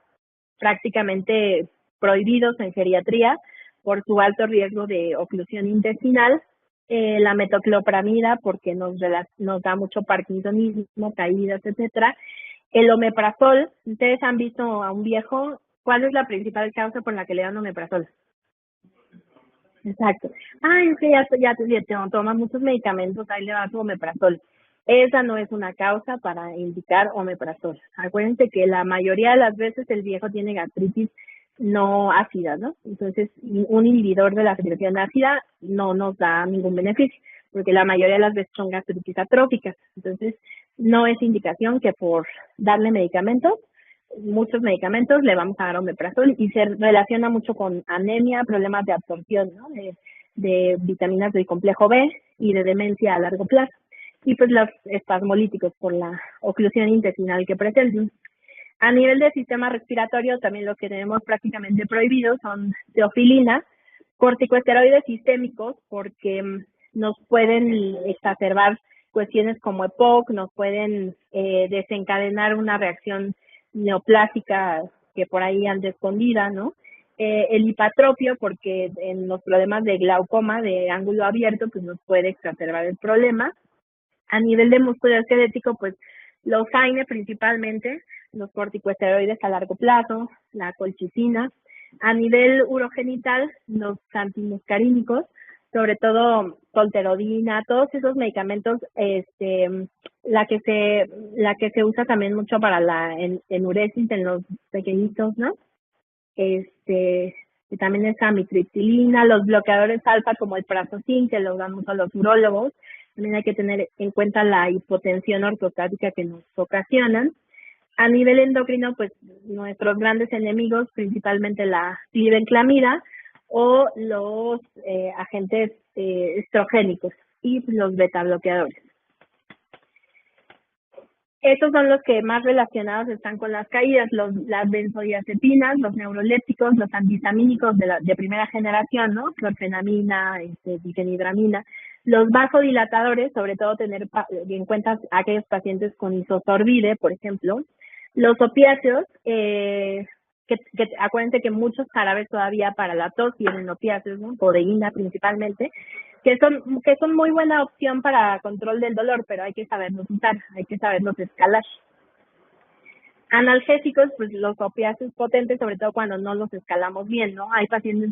prácticamente prohibidos en geriatría por su alto riesgo de oclusión intestinal, la metoclopramida porque nos da mucho parkinsonismo, caídas, etcétera. El omeprazol, ustedes han visto a un viejo, ¿cuál es la principal causa por la que le dan omeprazol? Exacto. Ay, es que ya toma muchos medicamentos, ahí le va su omeprazol. Esa no es una causa para indicar omeprazol. Acuérdense que la mayoría de las veces el viejo tiene gastritis no ácida, ¿no? Entonces, un inhibidor de la secreción ácida no nos da ningún beneficio, porque la mayoría de las veces son gastritis atróficas. Entonces, no es indicación que por darle medicamentos, muchos medicamentos, le vamos a dar omeprazol y se relaciona mucho con anemia, problemas de absorción, ¿no? De vitaminas del complejo B y de demencia a largo plazo. Y pues los espasmolíticos por la oclusión intestinal que presenten. A nivel del sistema respiratorio, también lo que tenemos prácticamente prohibido son teofilina, corticosteroides sistémicos, porque nos pueden exacerbar cuestiones como EPOC, nos pueden desencadenar una reacción neoplásica que por ahí anda escondida, ¿no? El hipatropio, porque en los problemas de glaucoma de ángulo abierto, pues nos puede exacerbar el problema. A nivel de músculo esquelético, pues los AINE principalmente, los corticosteroides a largo plazo, la colchicina. A nivel urogenital, los antimuscarínicos, sobre todo tolterodina, todos esos medicamentos, la que se usa también mucho para la enuresis en los pequeñitos, ¿no? Que también es amitriptilina, los bloqueadores alfa como el prazosin, que los dan mucho a los urólogos. También hay que tener en cuenta la hipotensión ortostática que nos ocasionan. A nivel endocrino, pues nuestros grandes enemigos, principalmente la glibenclamida o los agentes estrogénicos y los beta bloqueadores. Estos son los que más relacionados están con las caídas, las benzodiazepinas, los neurolépticos, los antihistamínicos de primera generación, ¿no? Clorfenamina, difenhidramina. Los vasodilatadores, sobre todo tener en cuenta aquellos pacientes con isosorbide, por ejemplo. Los opiáceos, que acuérdense que muchos jarabes todavía para la tos tienen opiáceos, ¿no? Codeína principalmente, que son muy buena opción para control del dolor, pero hay que saberlos usar, hay que saberlos escalar. Analgésicos, pues los opiáceos potentes, sobre todo cuando no los escalamos bien, ¿no? Hay pacientes,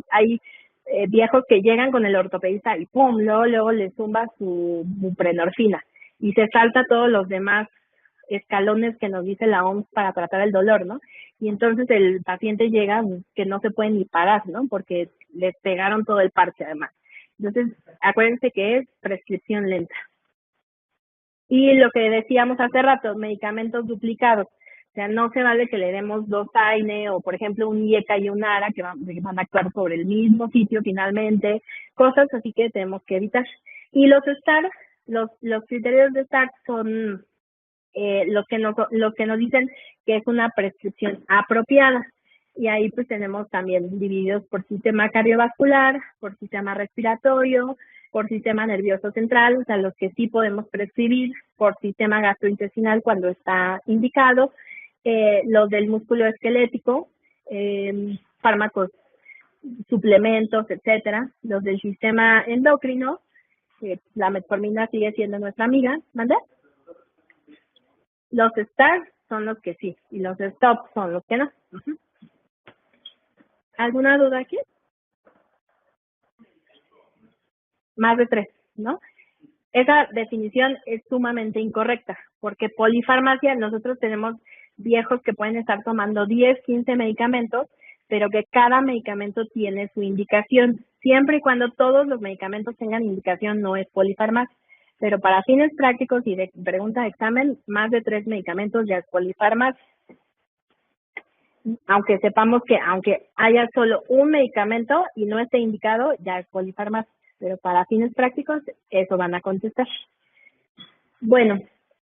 viejos que llegan con el ortopedista y ¡pum! Luego le zumba su buprenorfina y se salta todos los demás escalones que nos dice la OMS para tratar el dolor, ¿no? Y entonces el paciente llega que no se puede ni parar, ¿no? Porque les pegaron todo el parche además. Entonces, acuérdense que es prescripción lenta. Y lo que decíamos hace rato, medicamentos duplicados. O sea, no se vale que le demos dos AINE o, por ejemplo, un IECA y un ARA que van a actuar sobre el mismo sitio finalmente, cosas así que tenemos que evitar. Y los STAR, los criterios de STAR son los que nos dicen que es una prescripción apropiada. Y ahí pues tenemos también divididos por sistema cardiovascular, por sistema respiratorio, por sistema nervioso central, o sea, los que sí podemos prescribir, por sistema gastrointestinal cuando está indicado, los del músculo esquelético, fármacos, suplementos, etcétera, los del sistema endocrino, la metformina sigue siendo nuestra amiga, ¿mande? Los STAR son los que sí, y los STOP son los que no. ¿Alguna duda aquí? Más de 3, ¿no? Esa definición es sumamente incorrecta, porque polifarmacia, nosotros tenemos viejos que pueden estar tomando 10, 15 medicamentos, pero que cada medicamento tiene su indicación. Siempre y cuando todos los medicamentos tengan indicación, no es polifarmacia. Pero para fines prácticos y de pregunta de examen, más de 3 medicamentos ya es polifarmacia. Aunque sepamos que aunque haya solo un medicamento y no esté indicado, ya es polifarmacia. Pero para fines prácticos, eso van a contestar. Bueno,